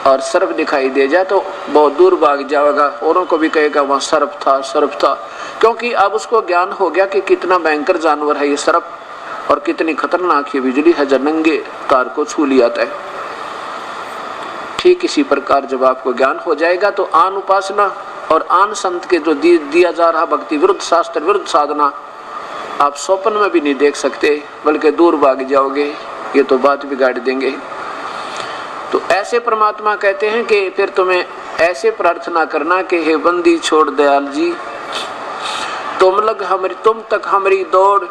और सर्प दिखाई दे जाए तो बहुत दूर भाग जाएगा, औरों को भी कहेगा वहाँ सर्प था, सर्प था, क्योंकि अब उसको ज्ञान हो गया कि कितना भयंकर जानवर है ये सर्प, और कितनी खतरनाक ये बिजली है जो नंगे तार को छू लिया है। ठीक इसी प्रकार जब आपको ज्ञान हो जाएगा तो आन उपासना और आन संत के जो दिया जा रहा भक्ति विरुद्ध शास्त्र विरुद्ध साधना आप स्वप्न में भी नहीं देख सकते, बल्कि दूर भाग जाओगे, ये तो बात बिगाड़ देंगे। तो ऐसे परमात्मा कहते हैं कि फिर तुम्हें ऐसे प्रार्थना करना कि हे बंदी छोड़ दयाल जी, तुम तक हमारी दौड़,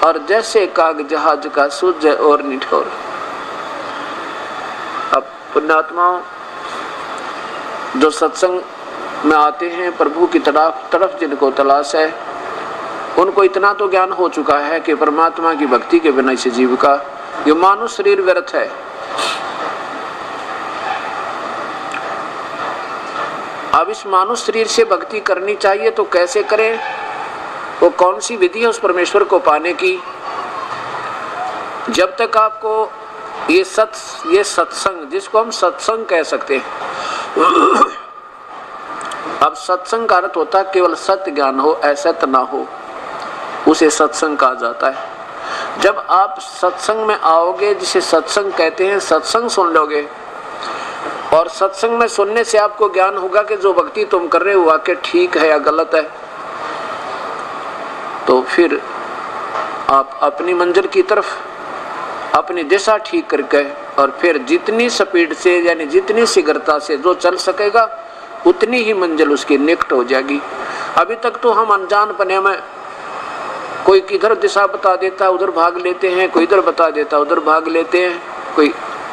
और जैसे काग जहाज का सूझे और निठोर। अब पुण्यात्माओं जो सत्संग में आते हैं, प्रभु की तरफ जिनको तलाश है, उनको इतना तो ज्ञान हो चुका है कि परमात्मा की भक्ति के बिना इस जीव का ये मानव शरीर व्यर्थ है। अब इस मानव शरीर से भक्ति करनी चाहिए तो कैसे करें, वो कौन सी विधि है उस परमेश्वर को पाने की। जब तक आपको ये सत्संग, जिसको हम सत्संग कह सकते हैं, अब सत्संग का अर्थ होता है केवल सत्य ज्ञान हो, असत्य ना हो, उसे सत्संग कहा जाता है। जब आप सत्संग में आओगे, जिसे सत्संग कहते हैं, सत्संग सुन लोगे और सत्संग में सुनने से आपको ज्ञान होगा कि जो भक्ति तुम कर रहे हो वाकई ठीक है या गलत है, तो फिर आप अपनी मंजिल की तरफ अपनी दिशा ठीक करके और फिर जितनी स्पीड से यानी जितनी शीघ्रता से जो चल सकेगा उतनी ही मंजिल उसकी निकट हो जाएगी। अभी तक तो हम अनजान पने में कोई किधर दिशा बता देता उधर भाग लेते हैं, कोई इधर बता देता उधर भाग लेते हैं, कोई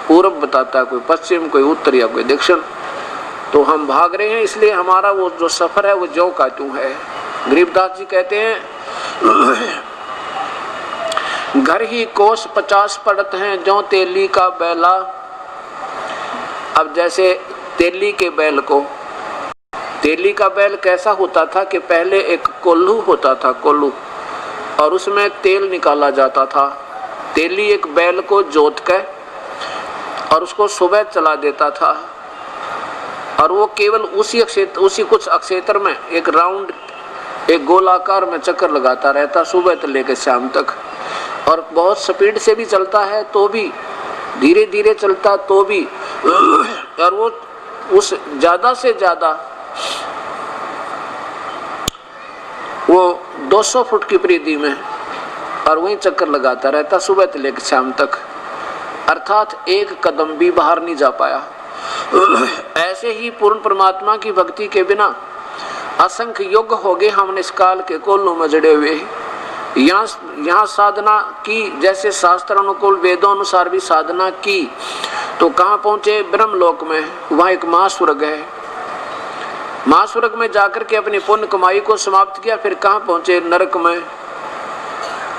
पूर्व बताता, कोई पश्चिम, कोई उत्तर या कोई दक्षिण, तो हम भाग रहे हैं। इसलिए हमारा वो जो सफर है वो ज्यों का त्यों है। गरीबदास जी कहते हैं घर ही कोस 50 पड़त हैं ज्यों तेली का बैला। अब जैसे तेली के बैल को, तेली का बैल कैसा होता था कि पहले एक कोल्हू होता था, कोल्हू, और उसमें तेल निकाला जाता था। तेली एक बैल को जोत के और उसको सुबह चला देता था और वो केवल उसी कुछ अक्षेत्र में एक राउंड, एक गोलाकार में चक्कर लगाता रहता सुबह से लेकर शाम तक, और बहुत स्पीड से भी चलता है तो भी, धीरे धीरे चलता तो भी, और वो उस ज्यादा से ज्यादा वो 200 फुट की परिधि में और वहीं चक्कर लगाता रहता सुबह से लेकर शाम तक, अर्थात एक कदम भी बाहर नहीं जा पाया। ऐसे ही पूर्ण परमात्मा की भक्ति के बिना असंख्य युग हो गए हमने इस काल के कोल्हू में जड़े हुए। यहाँ साधना की, जैसे शास्त्र अनुकूल वेदों अनुसार भी साधना की, तो कहाँ पहुंचे? ब्रह्मलोक में। वहाँ एक महास्वर्ग है, महास्वर्ग में जाकर के अपनी पुण्य कमाई को समाप्त किया। फिर कहाँ पहुंचे? नरक में।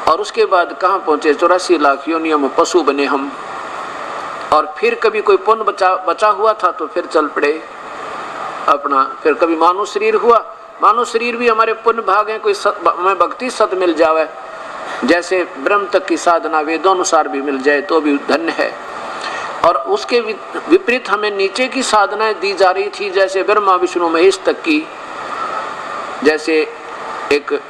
और उसके बाद कहाँ पहुंचे? 84 लाख योनियों में पशु बने हम। और फिर कभी कोई पुण्य बचा हुआ था तो फिर चल पड़े अपना, फिर कभी मानव शरीर हुआ। मानव शरीर भी हमारे पुण्य भाग हैं, कोई हमें भक्ति सत मिल जावे, जैसे ब्रह्म तक की साधना वेदों अनुसार भी मिल जाए तो भी धन्य है। और उसके विपरीत हमें नीचे की साधनाएं दी जा रही थी, जैसे ब्रह्मा विष्णु महेश तक की। जैसे एक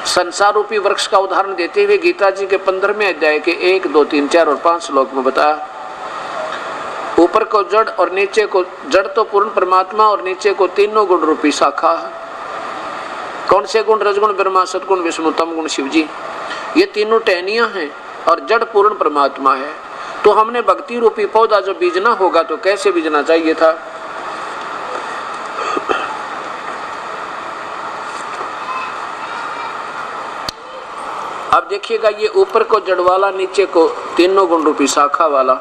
संसार रूपी वृक्ष का उदाहरण देते हुए गीता जी के 15वें अध्याय के 1, 2, 3, 4 और 5 श्लोक में बताया, ऊपर को जड़ और नीचे को, जड़ तो पूर्ण परमात्मा और नीचे को तीनों गुण रूपी शाखा। कौन से गुण? रजगुण ब्रह्मा, सतगुण विष्णु, तमगुण शिव जी। ये तीनों टहनियां हैं और जड़ पूर्ण परमात्मा है। तो हमने भक्ति रूपी पौधा जो बीजना होगा तो कैसे बीजना चाहिए था? अब देखिएगा, ये ऊपर को जड़ वाला, नीचे को तीनों गुण रूपी शाखा वाला।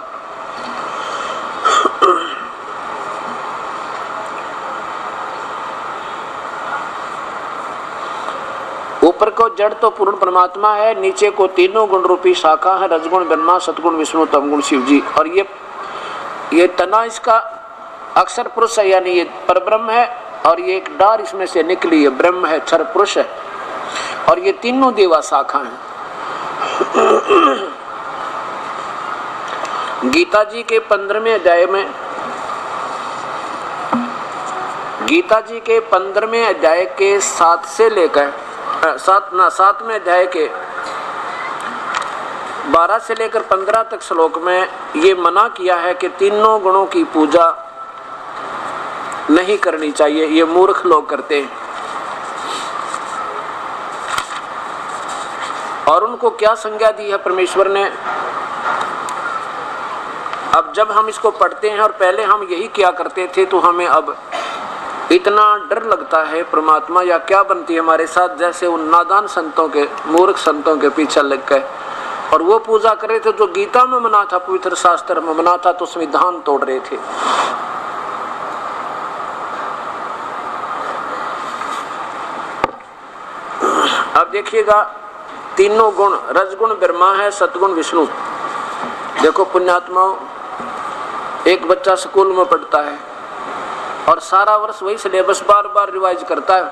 ऊपर को जड़ तो पूर्ण परमात्मा है, नीचे को तीनों गुण रूपी शाखा है, रजगुण ब्रह्मा, सतगुण विष्णु, तमगुण शिव जी। और ये तना इसका अक्षर पुरुष है, यानी ये परब्रह्म है, और ये एक डार इसमें से निकली है, ब्रह्म है, क्षर पुरुष है, और ये तीनों देवा शाखा हैं। गीता जी के 15वें अध्याय में, गीता जी के 15वें अध्याय के 7 से लेकर सातवें अध्याय के 12 से लेकर 15 तक श्लोक में ये मना किया है कि तीनों गुणों की पूजा नहीं करनी चाहिए, ये मूर्ख लोग करते हैं। और उनको क्या संज्ञा दी है परमेश्वर ने। अब जब हम इसको पढ़ते हैं और पहले हम यही क्या करते थे, तो हमें अब इतना डर लगता है परमात्मा या क्या बनती है हमारे साथ, जैसे उन नादान संतों के, मूर्ख संतों के पीछे लग गए और वो पूजा कर रहे थे जो गीता में मना था, पवित्र शास्त्र में मना था, तो संविधान तोड़ रहे थे। अब देखिएगा, तीनों गुण, रजगुण ब्रह्मा है, सतगुण विष्णु। देखो पुण्यात्माओं, एक बच्चा स्कूल में पढ़ता है और सारा वर्ष वही सिलेबस बार बार रिवाइज करता है,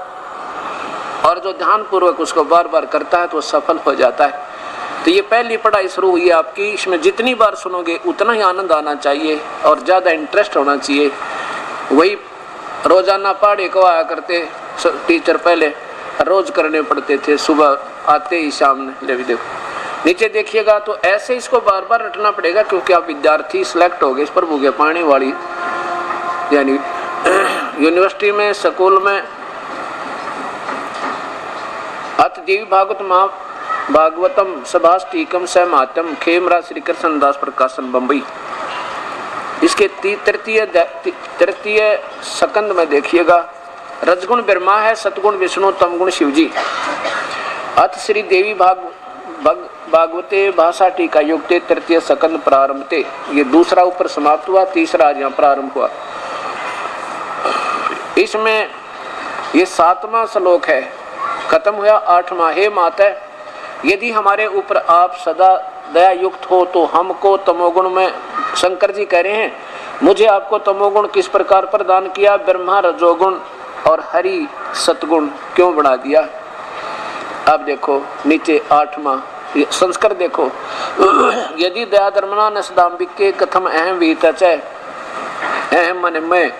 और जो ध्यान पूर्वक उसको बार बार करता है तो सफल हो जाता है। तो ये पहली पढ़ाई शुरू हुई है आपकी, इसमें जितनी बार सुनोगे उतना ही आनंद आना चाहिए और ज़्यादा इंटरेस्ट होना चाहिए। वही रोजाना पढ़े को आया करते टीचर, पहले रोज करने पड़ते थे, सुबह आते ही शाम ने। ले भी देखो नीचे देखिएगा, तो ऐसे इसको बार बार रटना पड़ेगा, क्योंकि आप विद्यार्थी सिलेक्ट हो गए इस प्रभु के पानी वाली, यानी यूनिवर्सिटी में, स्कूल में। अथ देवी भागवतम सभाष्टीकम सहमातम खेमरा श्री कृष्ण दास प्रकाशन बम्बई। इसके तृतीय सकंद में देखिएगा, रजगुण ब्रह्मा है, सतगुण विष्णु, तमगुण शिवजी। अथ श्री देवी भागवते भाषा टीका युक्ते तृतीय सकंद प्रारंभते। ये दूसरा ऊपर समाप्त हुआ, तीसरा आज यहाँ प्रारंभ हुआ। इसमें ये 7वां श्लोक है, खत्म हुआ 8वां। हे माता, यदि हमारे ऊपर आप सदा दया युक्त हो तो हमको तमोगुण में, शंकर जी कह रहे हैं, मुझे आपको तमोगुण किस प्रकार प्रदान किया, ब्रह्मा रजोगुण और हरि सतगुण क्यों बढ़ा दिया। अब देखो नीचे 8वां संस्कार देखो, यदि दया धर्मना नसदाम्बिके कथम अहम विहिता, अहम माने मैं,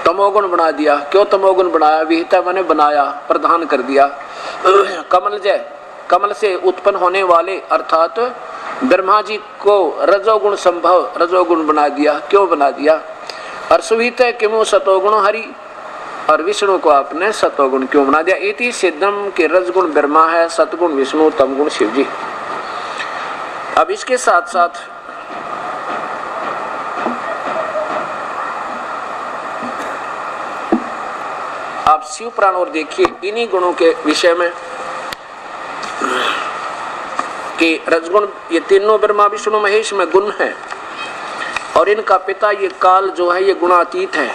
तमोगुण बना दिया। क्यों तमोगुण बनाया, विहिता माने बनाया, प्रदान कर दिया। कमल जय, कमल से उत्पन्न होने वाले अर्थात ब्रह्मा जी को रजोगुण संभव, रजोगुण बना दिया। क्यों बना दिया। और सुवित किमु सतोगुण हरि, और विष्णु को आपने सतोगुण क्यों बना दिया। इति सिद्धम के रजगुण ब्रह्मा है, सतगुण विष्णु, तमगुण शिवजी। अब इसके साथ साथ आप शिव पुराण और देखिए, इन्हीं गुणों के विषय में कि रजगुण, ये तीनों ब्रह्मा विष्णु महेश में गुण है, और इनका पिता ये काल जो है ये गुणातीत है।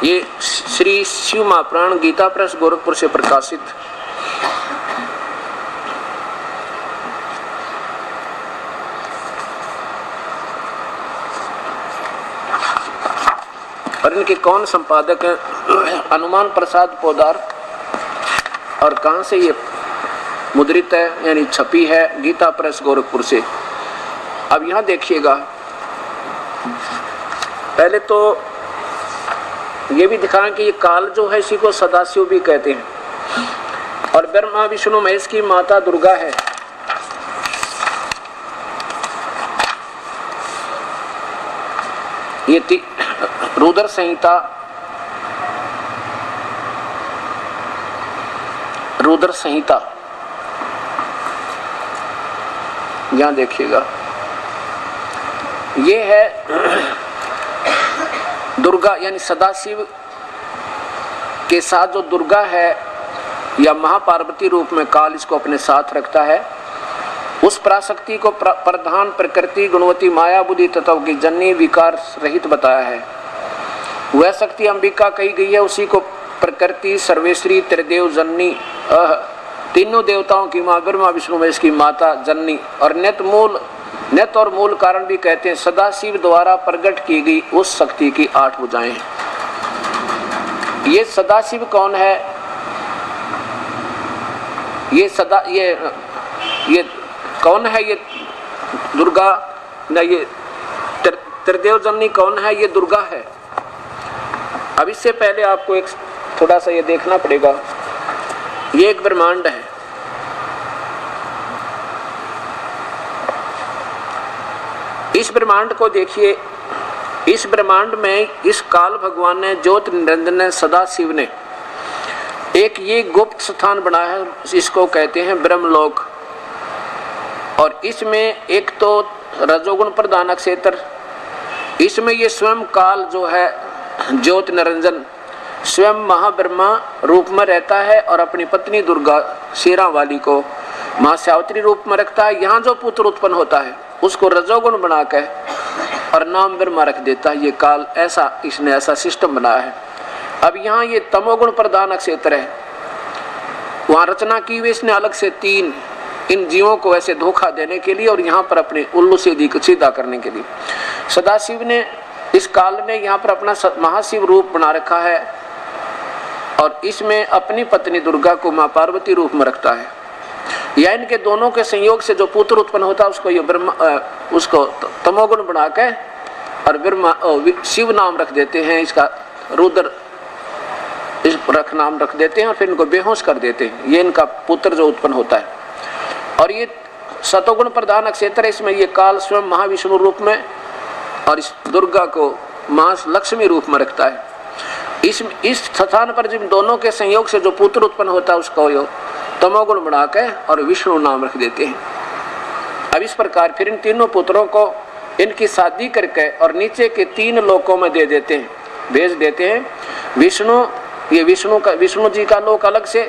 ये श्री शिव महापुराण गीता प्रेस गोरखपुर से प्रकाशित। और इनके कौन संपादक हैं, हनुमान प्रसाद पोदार। और कहां से ये मुद्रित है, यानी छपी है, गीता प्रेस गोरखपुर से। अब यहां देखिएगा, पहले तो ये भी दिखाएं कि ये काल जो है इसी को सदाशिव भी कहते हैं, और ब्रह्मा विष्णु महेश की माता दुर्गा है। ये रुद्र संहिता, रुद्र संहिता यहां देखिएगा, ये है दुर्गा, यानी सदाशिव के साथ जो दुर्गा है या महापार्वती रूप में काल इसको अपने साथ रखता है, उस पराशक्ति को प्रधान प्रकृति गुणवती माया बुद्धि तत्व की जननी विकार रहित बताया है। वह शक्ति अंबिका कही गई है, उसी को प्रकृति सर्वेश्वरी त्रिदेव जननी, तीनों देवताओं की माँ, ब्रह्मा विष्णु महेश की माता जननी, और नित और मूल कारण भी कहते हैं। सदाशिव द्वारा प्रकट की गई उस शक्ति की 8 भुजाएं। ये सदाशिव कौन है, ये कौन है, ये दुर्गा न, ये त्रिदेव जननी कौन है, ये दुर्गा है। अब इससे पहले आपको एक थोड़ा सा ये देखना पड़ेगा, ये एक ब्रह्मांड है। इस ब्रह्मांड को देखिए, इस ब्रह्मांड में इस काल भगवान ने, ज्योति निरंजन ने, सदा शिव ने एक ये गुप्त स्थान बनाया है, इसको कहते हैं ब्रह्मलोक। और इसमें एक तो रजोगुण प्रधान क्षेत्र, इसमें ये स्वयं काल जो है ज्योति निरंजन स्वयं महाब्रह्मा रूप में रहता है और अपनी पत्नी दुर्गा शेरा वाली को महासावित्री रूप में रखता है। यहाँ जो पुत्र उत्पन्न होता है उसको रजोगुण बनाकर और नाम ब्रह्मा रख देता है। ये काल ऐसा, इसने ऐसा सिस्टम बनाया है। अब यहाँ ये तमोगुण प्रधान क्षेत्र है, वहाँ रचना की हुई इसने अलग से 3 इन जीवों को ऐसे धोखा देने के लिए और यहाँ पर अपने उल्लू सीधा करने के लिए सदाशिव ने, इस काल ने यहाँ पर अपना महाशिव रूप बना रखा है और इसमें अपनी पत्नी दुर्गा को माँ पार्वती रूप में रखता है। या इनके दोनों के संयोग से जो पुत्र उत्पन्न होता है उसको ये ब्रह्मा, उसको तमोगुण बना के और ब्रह्मा शिव नाम रख देते हैं, इसका रुद्र इस रख नाम रख देते हैं और फिर इनको बेहोश कर देते हैं। ये इनका पुत्र जो उत्पन्न होता है। और ये सतोगुण प्रधान क्षेत्र है, इसमें ये काल स्वयं महाविष्णु रूप में और इस दुर्गा को मां लक्ष्मी रूप में रखता है। इस स्थान पर जिन दोनों के संयोग से जो पुत्र उत्पन्न होता है उसको यो तमोगुण बना के और विष्णु नाम रख देते हैं। अब इस प्रकार फिर इन तीनों पुत्रों को इनकी शादी करके और नीचे के 3 लोकों में दे देते हैं, भेज देते हैं। विष्णु, ये विष्णु जी का लोक अलग से,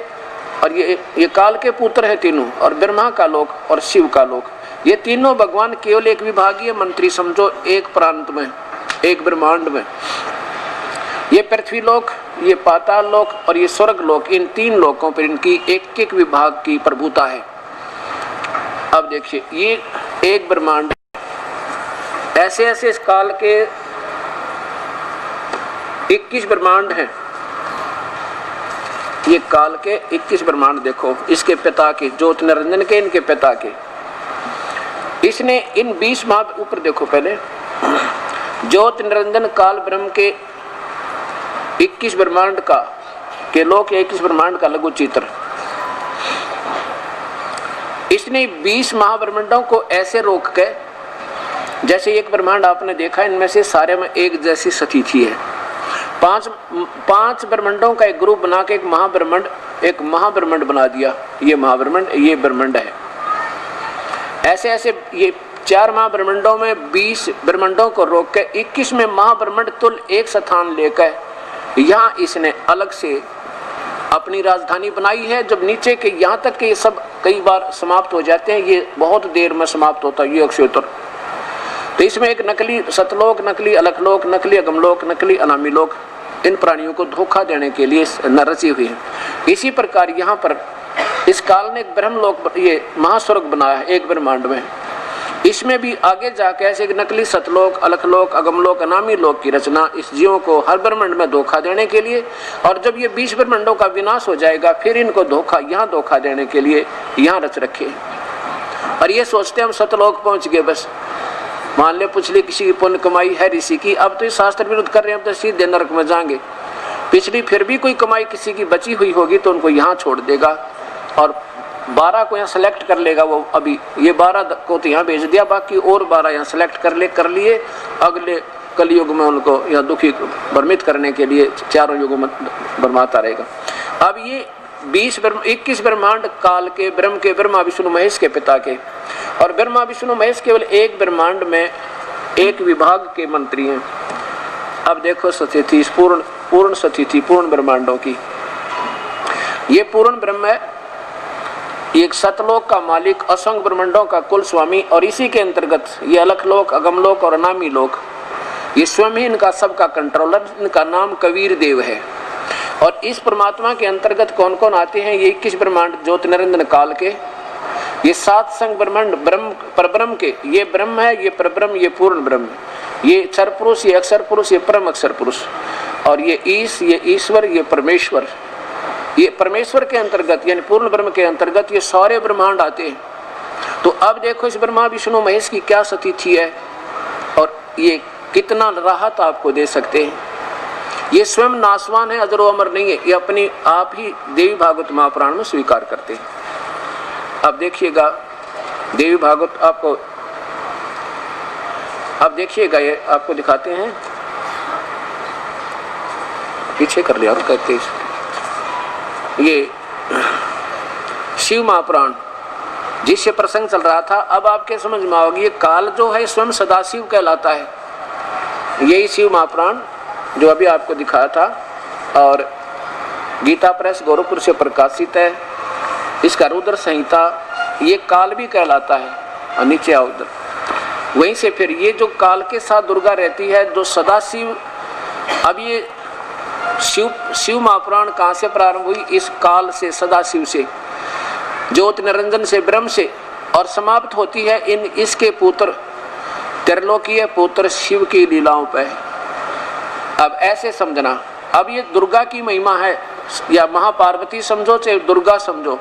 और ये काल के पुत्र है तीनों, और ब्रह्मा का लोक और शिव का लोक। ये तीनों भगवान केवल एक विभागीय मंत्री समझो, एक प्रांत में, एक ब्रह्मांड में। ये पृथ्वी लोक, ये पाताल लोक और ये स्वर्ग लोक, इन 3 लोकों पर इनकी एक विभाग की प्रभुता है। अब देखिए ये एक ब्रह्मांड, ऐसे ऐसे इस काल के 21 ब्रह्मांड हैं। ये काल के 21 ब्रह्मांड देखो, इसके पिता के, ज्योति निरंजन के, इनके पिता के। इसने इन 20 माह ऊपर देखो, पहले ज्योति निरंजन काल ब्रह्म के 21 ब्रह्मांड का के लोक, 21 ब्रह्मांड का लघु चित्र। इसने 20 महाब्रह्मांडों को ऐसे रोक के, जैसे एक ब्रह्मांड आपने देखा, इनमें से सारे में एक जैसी स्थिति है। 5 ब्रह्मांडों का एक ग्रुप बना के एक महाब्रह्मांड बना दिया। ये महाब्रह्मांड, ये ब्रह्मांड है। ऐसे ऐसे ये 4 महाब्रह्मांडों में 20 ब्रह्मांडों को रोक के 21 में महाब्रह्मांड तुल एक स्थान लेकर यहाँ इसने अलग से अपनी राजधानी बनाई है। जब नीचे के यहाँ तक के ये सब कई बार समाप्त हो जाते हैं, ये बहुत देर में समाप्त होता है, योग क्षेत्र। तो इसमें एक नकली सतलोक, नकली अलखलोक, नकली अगमलोक, नकली अनामीलोक, इन प्राणियों को धोखा देने के लिए रची हुई है। इसी प्रकार यहाँ पर इस काल ने एक ब्रह्मलोक, ये महास्वर्ग बनाया है एक ब्रह्मांड में। इसमें भी आगे जाके ऐसे नकली सतलोक, अलखलोक, अगमलोक, अनामी लोक की रचना इस जीवों को हर ब्रह्मांड में धोखा देने के लिए। और जब ये 20 ब्रह्मांडों का विनाश हो जाएगा, फिर इनको धोखा देने के लिए यहाँ रच रखे। और ये सोचते हम सतलोक पहुंच गए, बस मान ले पिछली किसी की पुण्य कमाई है ऋषि की, अब तो इस शास्त्र विरुद्ध कर रहे हैं, अब तो सीधे नरक में जाएंगे। पिछली फिर भी कोई कमाई किसी की बची हुई होगी तो उनको यहाँ छोड़ देगा और 12 को यहाँ सेलेक्ट कर लेगा वो। अभी ये 12 को तो यहाँ भेज दिया, बाकी और 12 यहाँ सेलेक्ट कर लिए। अगले कलयुग में उनको यहाँ दुखी भ्रमित करने के लिए चारों युगों में भरमाता रहेगा। अब ये 21 ब्रह्मांड काल के ब्रह्मा विष्णु महेश के पिता के, और ब्रह्मा विष्णु महेश केवल एक ब्रह्मांड में एक विभाग के मंत्री हैं। अब देखो स्थिति पूर्ण स्थिति पूर्ण ब्रह्मांडों की। ये पूर्ण ब्रह्म है, एक सतलोक का मालिक, असंख्य ब्रह्मांडों का कुल स्वामी, और इसी के अंतर्गत ये अलखलोक, अगमलोक और अनामी लोक, ये स्वयं ही इनका सबका कंट्रोलर। इनका नाम कबीर देव है। और इस परमात्मा के अंतर्गत कौन कौन आते हैं? ये 21 ब्रह्मांड ज्योति निरंजन काल के, ये 7 संग ब्रह्मांड ब्रह्म परब्रह्म के, ये ब्रह्म है, ये परब्रह्म, ये पूर्ण ब्रह्म, ये क्षर पुरुष, ये अक्षर पुरुष, ये परम अक्षर पुरुष, और ये ईश्वर, ये परमेश्वर। ये परमेश्वर के अंतर्गत यानी पूर्ण ब्रह्म के अंतर्गत ये सारे ब्रह्मांड आते हैं। तो अब देखो इस ब्रह्मा विष्णु महेश की क्या स्थिति है और ये कितना राहत आपको दे सकते हैं। ये स्वयं नाशवान है, अजरो अमर नहीं है, ये अपनी आप ही देवी भागवत महापुराण में स्वीकार करते हैं। अब देखिएगा देवी भागवत आपको, अब देखिएगा ये आपको दिखाते हैं, पीछे कर लिया और कहते ये शिव महापुराण जिससे प्रसंग चल रहा था, अब आपके समझ में आओगे ये काल जो है स्वयं सदाशिव कहलाता है। यही शिव महापुराण जो अभी आपको दिखाया था और गीता प्रेस गोरखपुर से प्रकाशित है, इसका रुद्र संहिता ये काल भी कहलाता है। और नीचे आओ उधर, वहीं से फिर ये जो काल के साथ दुर्गा रहती है जो सदाशिव। अब ये शिव महापुराण कहाँ से प्रारंभ हुई? इस काल से, सदाशिव से, ज्योति निरंजन से, ब्रह्म से, और समाप्त होती है इसके पुत्र त्रिलोकीय पुत्र शिव की लीलाओं पे। अब ऐसे समझना, अब ये दुर्गा की महिमा है, या महापार्वती समझो चाहे दुर्गा समझो,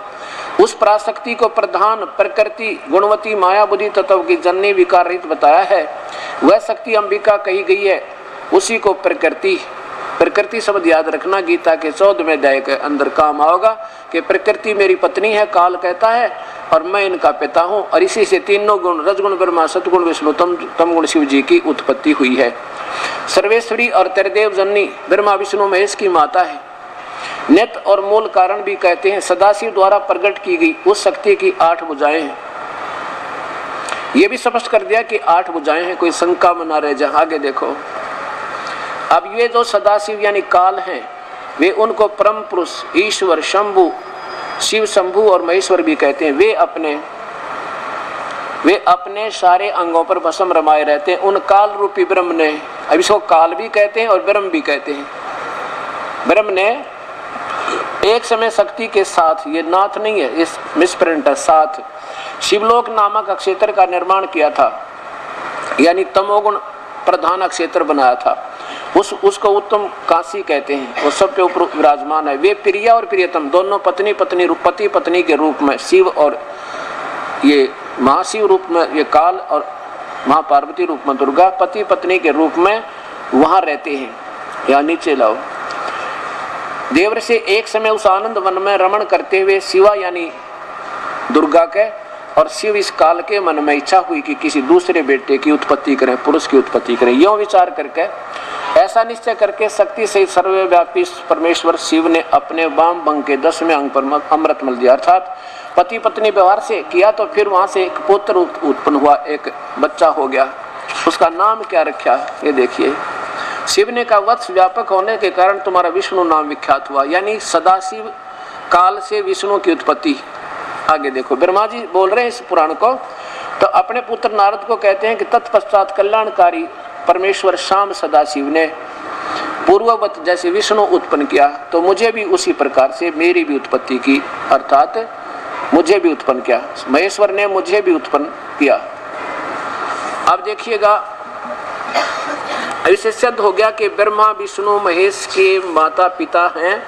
उस पराशक्ति को प्रधान प्रकृति गुणवती माया बुद्धि तत्व की जननी विकार रहित बताया है। वह शक्ति अंबिका कही गई है, उसी को प्रकृति, प्रकृति शब्द याद रखना, गीता के 14वें अध्याय के अंदर काम आओगा कि प्रकृति मेरी पत्नी है, काल कहता है, और मैं इनका पिता हूँ। और इसी से तीनों गुण, रजगुण ब्रह्मा, सतगुण विष्णु, तम गुण शिव जी की उत्पत्ति हुई है। सर्वेश्वरी और त्रिदेव जननी ब्रह्मा विष्णु महेश की माता है। नित्य और मूल कारण भी कहते हैं, सदाशिव द्वारा प्रकट की गई उस शक्ति की 8 भुजाएं हैं। ये भी स्पष्ट कर दिया कि 8 भुजाएं हैं, कोई शंका में ना रह जाए। आगे देखो, अब ये जो सदाशिव यानी काल हैं, वे उनको परम पुरुष ईश्वर शंभु, शिव शंभु और महेश्वर भी कहते हैं। वे अपने सारे अंगों पर भस्म रमाए रहते हैं। उन काल रूपी ब्रह्म ने, अब इसको काल भी कहते हैं और ब्रह्म भी कहते हैं, ब्रह्म ने एक समय शक्ति के साथ, ये नाथ नहीं है, इस मिसप्रिंट है, साथ शिवलोक नामक अक्षेत्र का निर्माण किया था, यानी तमोगुण प्रधान अक्षेत्र बनाया था। उसको उत्तम काशी कहते हैं, वो सब के ऊपर विराजमान है। वे प्रिया और प्रियतम दोनों पति पत्नी के रूप में, शिव और ये महाशिव रूप में ये काल और महापार्वती रूप में दुर्गा पति पत्नी के रूप में वहां रहते हैं। यहाँ नीचे लाओ, देवर से एक समय उस आनंद वन में रमण करते हुए शिवा यानी दुर्गा के और शिव इस काल के मन में इच्छा हुई कि किसी दूसरे बेटे की उत्पत्ति करें, पुरुष की उत्पत्ति करें। यों विचार करके, ऐसा निश्चय करके शक्ति से सर्वव्यापी परमेश्वर शिव ने अपने वाम भंग के 10वें अंग पर अमृत मल दिया, अर्थात पति पत्नी व्यवहार से किया। तो फिर वहां से एक पुत्र उत्पन्न हुआ, एक बच्चा हो गया। उसका नाम क्या रखा? ये देखिए, शिव ने कहा वत्स व्यापक होने के कारण तुम्हारा विष्णु नाम विख्यात हुआ, यानी सदाशिव काल से विष्णु की उत्पत्ति। आगे देखो, ब्रह्मा जी बोल रहे हैं इस पुराण को, तो अपने पुत्र नारद को कहते हैं कि तत्पश्चात कल्याणकारी परमेश्वर शाम सदाशिव ने पूर्ववत जैसे विष्णु उत्पन्न किया, तो मुझे भी उसी प्रकार से मेरी भी उत्पत्ति की, अर्थात मुझे भी उत्पन्न किया। महेश्वर ने मुझे भी उत्पन्न किया। अब देखिएगा, इससे सिद्ध हो गया कि ब्रह्मा विष्णु महेश के माता पिता हैं,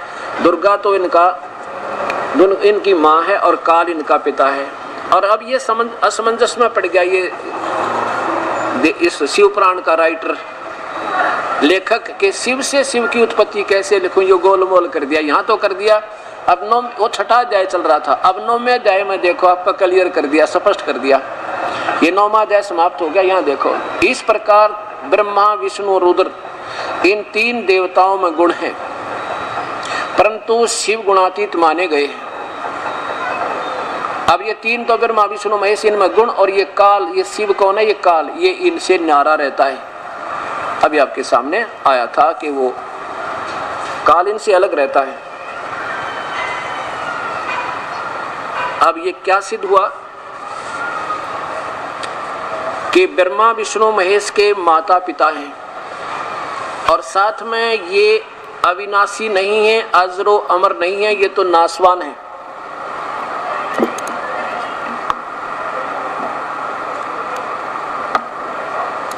दुर्गा तो इनकी माँ है और काल इनका पिता है। और अब ये असमंजस में पड़ गया ये इस शिव पुराण का राइटर लेखक के शिव से शिव की उत्पत्ति कैसे लिखूं, ये गोलमोल कर दिया। यहाँ तो कर दिया, अब वो 6वां अध्याय चल रहा था, अब 9वें अध्याय में देखो आपका क्लियर कर दिया, स्पष्ट कर दिया। ये 9वां अध्याय समाप्त हो गया। यहाँ देखो, इस प्रकार ब्रह्मा विष्णु रुद्र इन 3 देवताओं में गुण हैं, परंतु शिव गुणातीत माने गए। अब ये 3 तो ब्रह्मा विष्णु महेश, इनमें गुण, और ये काल, ये शिव कौन है? ये काल, ये इनसे न्यारा रहता है। अभी आपके सामने आया था कि वो काल इनसे अलग रहता है। अब ये क्या सिद्ध हुआ कि ब्रह्मा विष्णु महेश के माता पिता हैं, और साथ में ये अविनाशी नहीं है, अजरो अमर नहीं है, ये तो नाशवान है।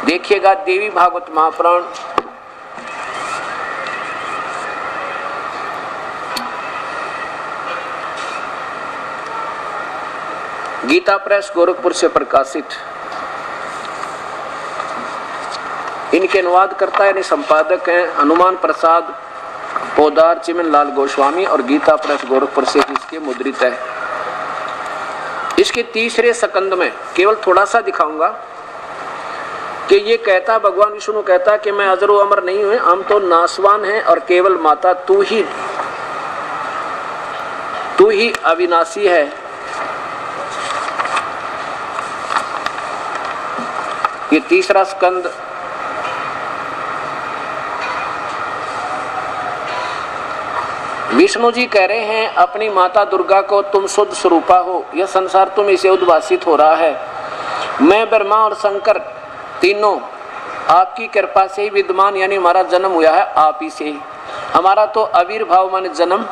देखिएगा देवी भागवत महापुराण गीता प्रेस गोरखपुर से प्रकाशित इनके अनुवाद करता है, संपादक हैं हनुमान प्रसाद पोदार, चिमन लाल गोस्वामी और गीता प्रेस गोरखपुर से इसके मुद्रित है। इसके तीसरे स्कंद में केवल थोड़ा सा दिखाऊंगा कि ये कहता, भगवान विष्णु कहता कि मैं अजर व अमर नहीं हूं, हम तो नासवान हैं और केवल माता तू ही अविनाशी है। ये तीसरा स्कंद विष्णु जी कह रहे हैं अपनी माता दुर्गा को, तुम शुद्ध स्वरूपा हो, यह संसार तुम इसे उद्भासित हो रहा है। मैं ब्रह्मा और शंकर तीनों आपकी कृपा से ही विद्यमान, यानी हमारा जन्म हुआ है आप ही से। हमारा तो आविर्भाव मन जन्म,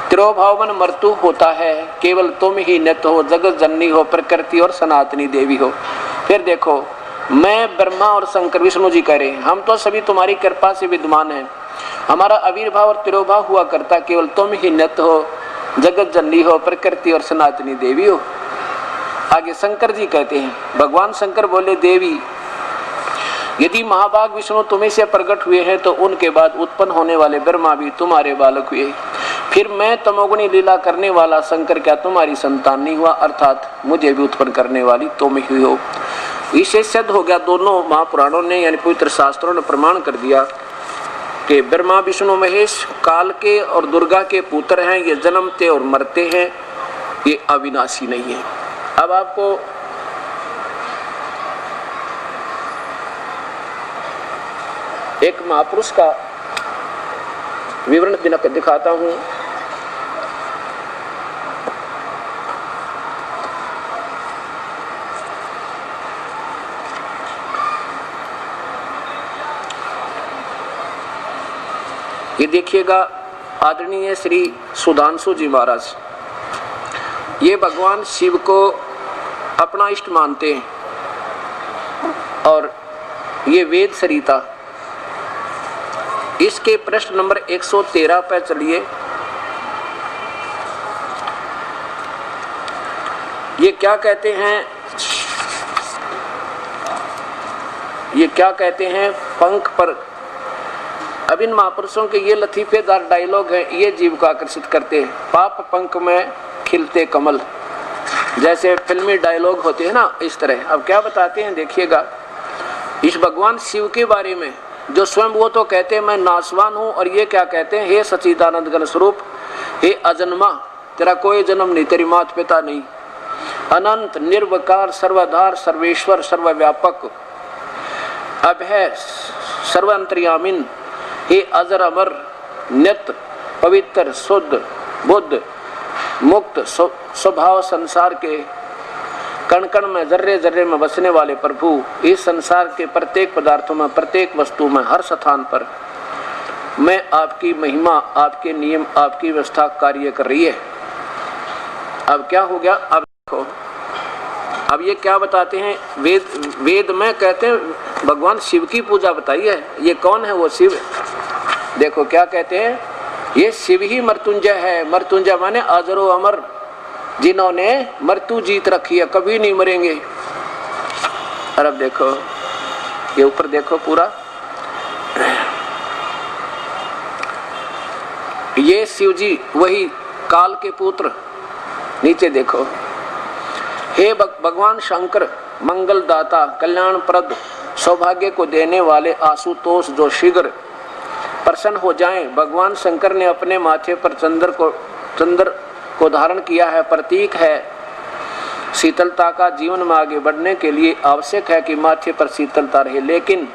तिरोभाव मन मृत्यु होता है। केवल तुम ही नित्य हो, जगत जननी हो, प्रकृति और सनातनी देवी हो। फिर देखो, मैं ब्रह्मा और शंकर, विष्णु जी कह रहे हैं हम तो सभी तुम्हारी कृपा से विद्यमान हैं। हमारा आविर्भाव और तिरोभाव हुआ करता, केवल तुम ही नित्य हो, जगत जननी हो, प्रकृति और सनातनी देवी हो। आगे शंकर जी कहते हैं, भगवान शंकर बोले, देवी यदि महाभाग विष्णु तुम्हीं से प्रकट हुए हैं तो उनके बाद उत्पन्न होने वाले ब्रह्मा भी तुम्हारे बालक हुए। फिर मैं तमोगुणी लीला करने वाला शंकर क्या तुम्हारी संतान नहीं हुआ? अर्थात मुझे भी उत्पन्न करने वाली तुम ही हो। इसे सिद्ध हो गया, दोनों महापुराणों ने यानी पवित्र शास्त्रों ने प्रमाण कर दिया कि ब्रह्मा विष्णु महेश काल के और दुर्गा के पुत्र हैं। ये जन्मते और मरते हैं, ये अविनाशी नहीं है। अब आपको एक महापुरुष का विवरण दिखाता हूं। ये देखिएगा, आदरणीय श्री सुधांशु जी महाराज, ये भगवान शिव को अपना इष्ट मानते हैं और ये वेद सरिता। इसके प्रश्न नंबर 113 पर चलिए। ये क्या कहते हैं? ये क्या कहते हैं? पंख पर। अब इन महापुरुषों के ये लतीफेदार डायलॉग हैं, ये जीव को आकर्षित करते हैं। पाप पंख में खिलते कमल, जैसे फिल्मी डायलॉग होते हैं ना, इस तरह। अब क्या बताते हैं देखिएगा, इस भगवान शिव के बारे में, जो स्वयं वो तो कहते हैं मैं नासवान हूं, और ये क्या कहते हैं, हे सच्चिदानंद घन स्वरूप, हे अजन्मा, तेरा कोई जन्म नहीं, तेरी माता पिता नहीं, अनंत निर्विकार सर्वधार सर्वेश्वर सर्वव्यापक अभय सर्वांतर्यामिन, हे अजर अमर नित्य पवित्र शुद्ध बुद्ध मुक्त स्वभाव, संसार के कण कण में जर्रे जर्रे में बसने वाले प्रभु, इस संसार के प्रत्येक पदार्थों में, प्रत्येक वस्तु में, हर स्थान पर मैं आपकी महिमा, आपके नियम, आपकी व्यवस्था कार्य कर रही है। अब क्या हो गया? अब देखो, अब ये क्या बताते हैं, वेद में कहते हैं भगवान शिव की पूजा बताई है। ये कौन है वो शिव? देखो क्या कहते हैं, ये शिव ही मृत्युंजय है। मृत्युंजय माने अजरो अमर, जिन्होंने मृत्यु जीत रखी है, कभी नहीं मरेंगे। और अब देखो, ये ऊपर देखो पूरा, ये शिव जी वही काल के पुत्र। नीचे देखो, हे भगवान शंकर मंगल दाता, कल्याण प्रद, सौभाग्य को देने वाले आशुतोष, जो शीघ्र प्रसन्न हो जाएं। भगवान शंकर ने अपने माथे पर चंद्र को धारण किया है, प्रतीक है शीतलता का। जीवन में आगे बढ़ने के लिए आवश्यक है कि माथे पर शीतलता रहे। लेकिन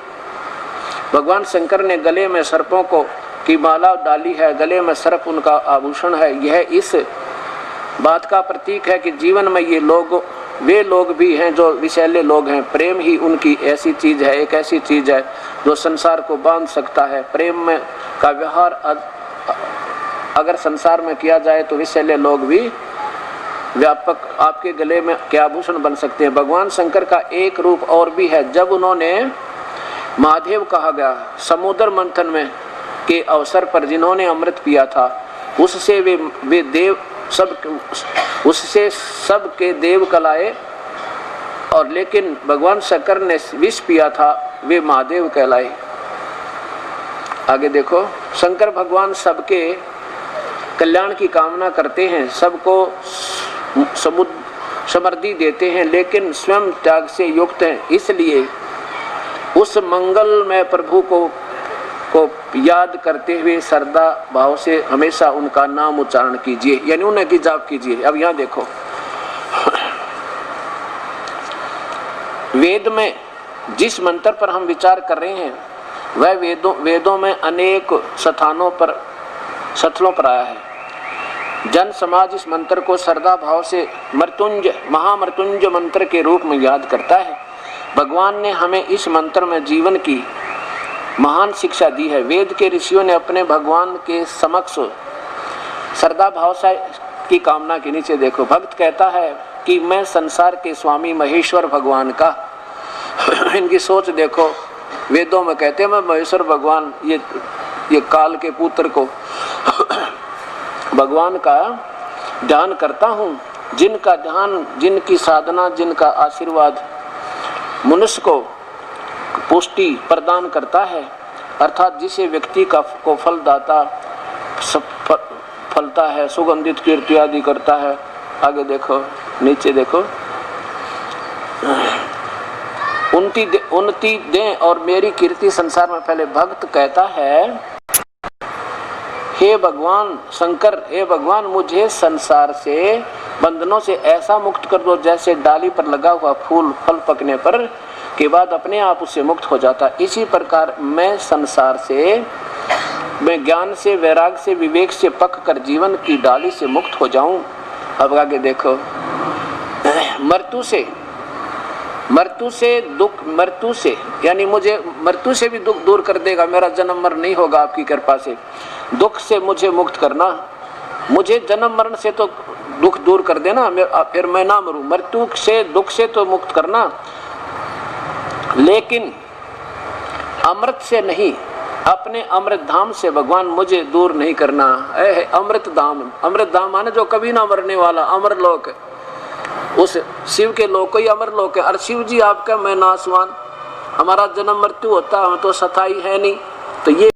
भगवान शंकर ने गले में सर्पों की माला डाली है, गले में सर्प उनका आभूषण है। यह इस बात का प्रतीक है कि जीवन में वे लोग भी हैं जो विषैले लोग हैं। प्रेम ही उनकी ऐसी चीज है, एक ऐसी चीज है जो संसार को बांध सकता है। प्रेम में का व्यवहार अगर संसार में किया जाए तो विषैले लोग भी व्यापक आपके गले में क्या आभूषण बन सकते हैं। भगवान शंकर का एक रूप और भी है। जब उन्होंने महादेव कहा गया समुद्र मंथन में के अवसर पर, जिन्होंने अमृत पिया था, उससे वे देव उससे सब के देव कलाए। और लेकिन भगवान शंकर ने विष पिया था वे महादेव कहलाए। आगे देखो, शंकर भगवान सबके कल्याण की कामना करते हैं, सबको समृद्धि देते हैं, लेकिन स्वयं त्याग से युक्त हैं। इसलिए उस मंगलमय प्रभु को याद करते हुए श्रद्धा भाव से हमेशा उनका नाम उच्चारण कीजिए, यानी उन्हें की जाप कीजिए। अब यहाँ देखो, वेद में जिस मंत्र पर हम विचार कर रहे हैं वह वेदों में अनेक स्थानों पर स्थलों पर आया है। जन समाज इस मंत्र को श्रद्धा भाव से महामृत्युंजय मंत्र के रूप में याद करता है। भगवान ने हमें इस मंत्र में जीवन की महान शिक्षा दी है। वेद के ऋषियों ने अपने भगवान के समक्ष श्रद्धा भाव से की कामना के नीचे देखो, भक्त कहता है कि मैं संसार के स्वामी महेश्वर भगवान का इनकी सोच देखो, वेदों में कहते हैं मैं महेश्वर भगवान, ये काल के पुत्र को भगवान का ध्यान करता हूँ, जिनका ध्यान, जिनकी साधना, जिनका आशीर्वाद मनुष्य को पुष्टि प्रदान करता है, अर्थात जिसे व्यक्ति को फलदाता फलता है, सुगंधित कीर्ति आदि करता है। आगे देखो, नीचे देखो, उन्नति दें और मेरी कीर्ति संसार में फैले। भक्त कहता है, हे भगवान शंकर, हे भगवान मुझे संसार से बंधनों से ऐसा मुक्त कर दो जैसे डाली पर लगा हुआ फूल फल पकने पर के बाद अपने आप उससे मुक्त हो जाता। इसी प्रकार मैं संसार से, मैं ज्ञान से, वैराग से, विवेक से पक कर जीवन की डाली से मुक्त हो जाऊं। अब आगे देखो, मृत्यु से दुख, मृत्यु से यानी मुझे मृत्यु से भी दुख दूर कर देगा, मेरा जन्म मरण नहीं होगा आपकी कृपा से। दुख से मुझे मुक्त करना, मुझे जन्म मरण से तो दुख दूर कर देना, फिर मैं ना मरूं। मृत्यु से, दुख से तो मुक्त करना, लेकिन अमृत से नहीं, अपने अमृत धाम से भगवान मुझे दूर नहीं करना। अमृत धाम माने जो कभी ना मरने वाला अमर लोक, उस शिव के लोक को ही अमर लोक है। और शिव जी आपका मैं नासवान, हमारा जन्म मृत्यु होता है, हम तो सताई है नहीं, तो ये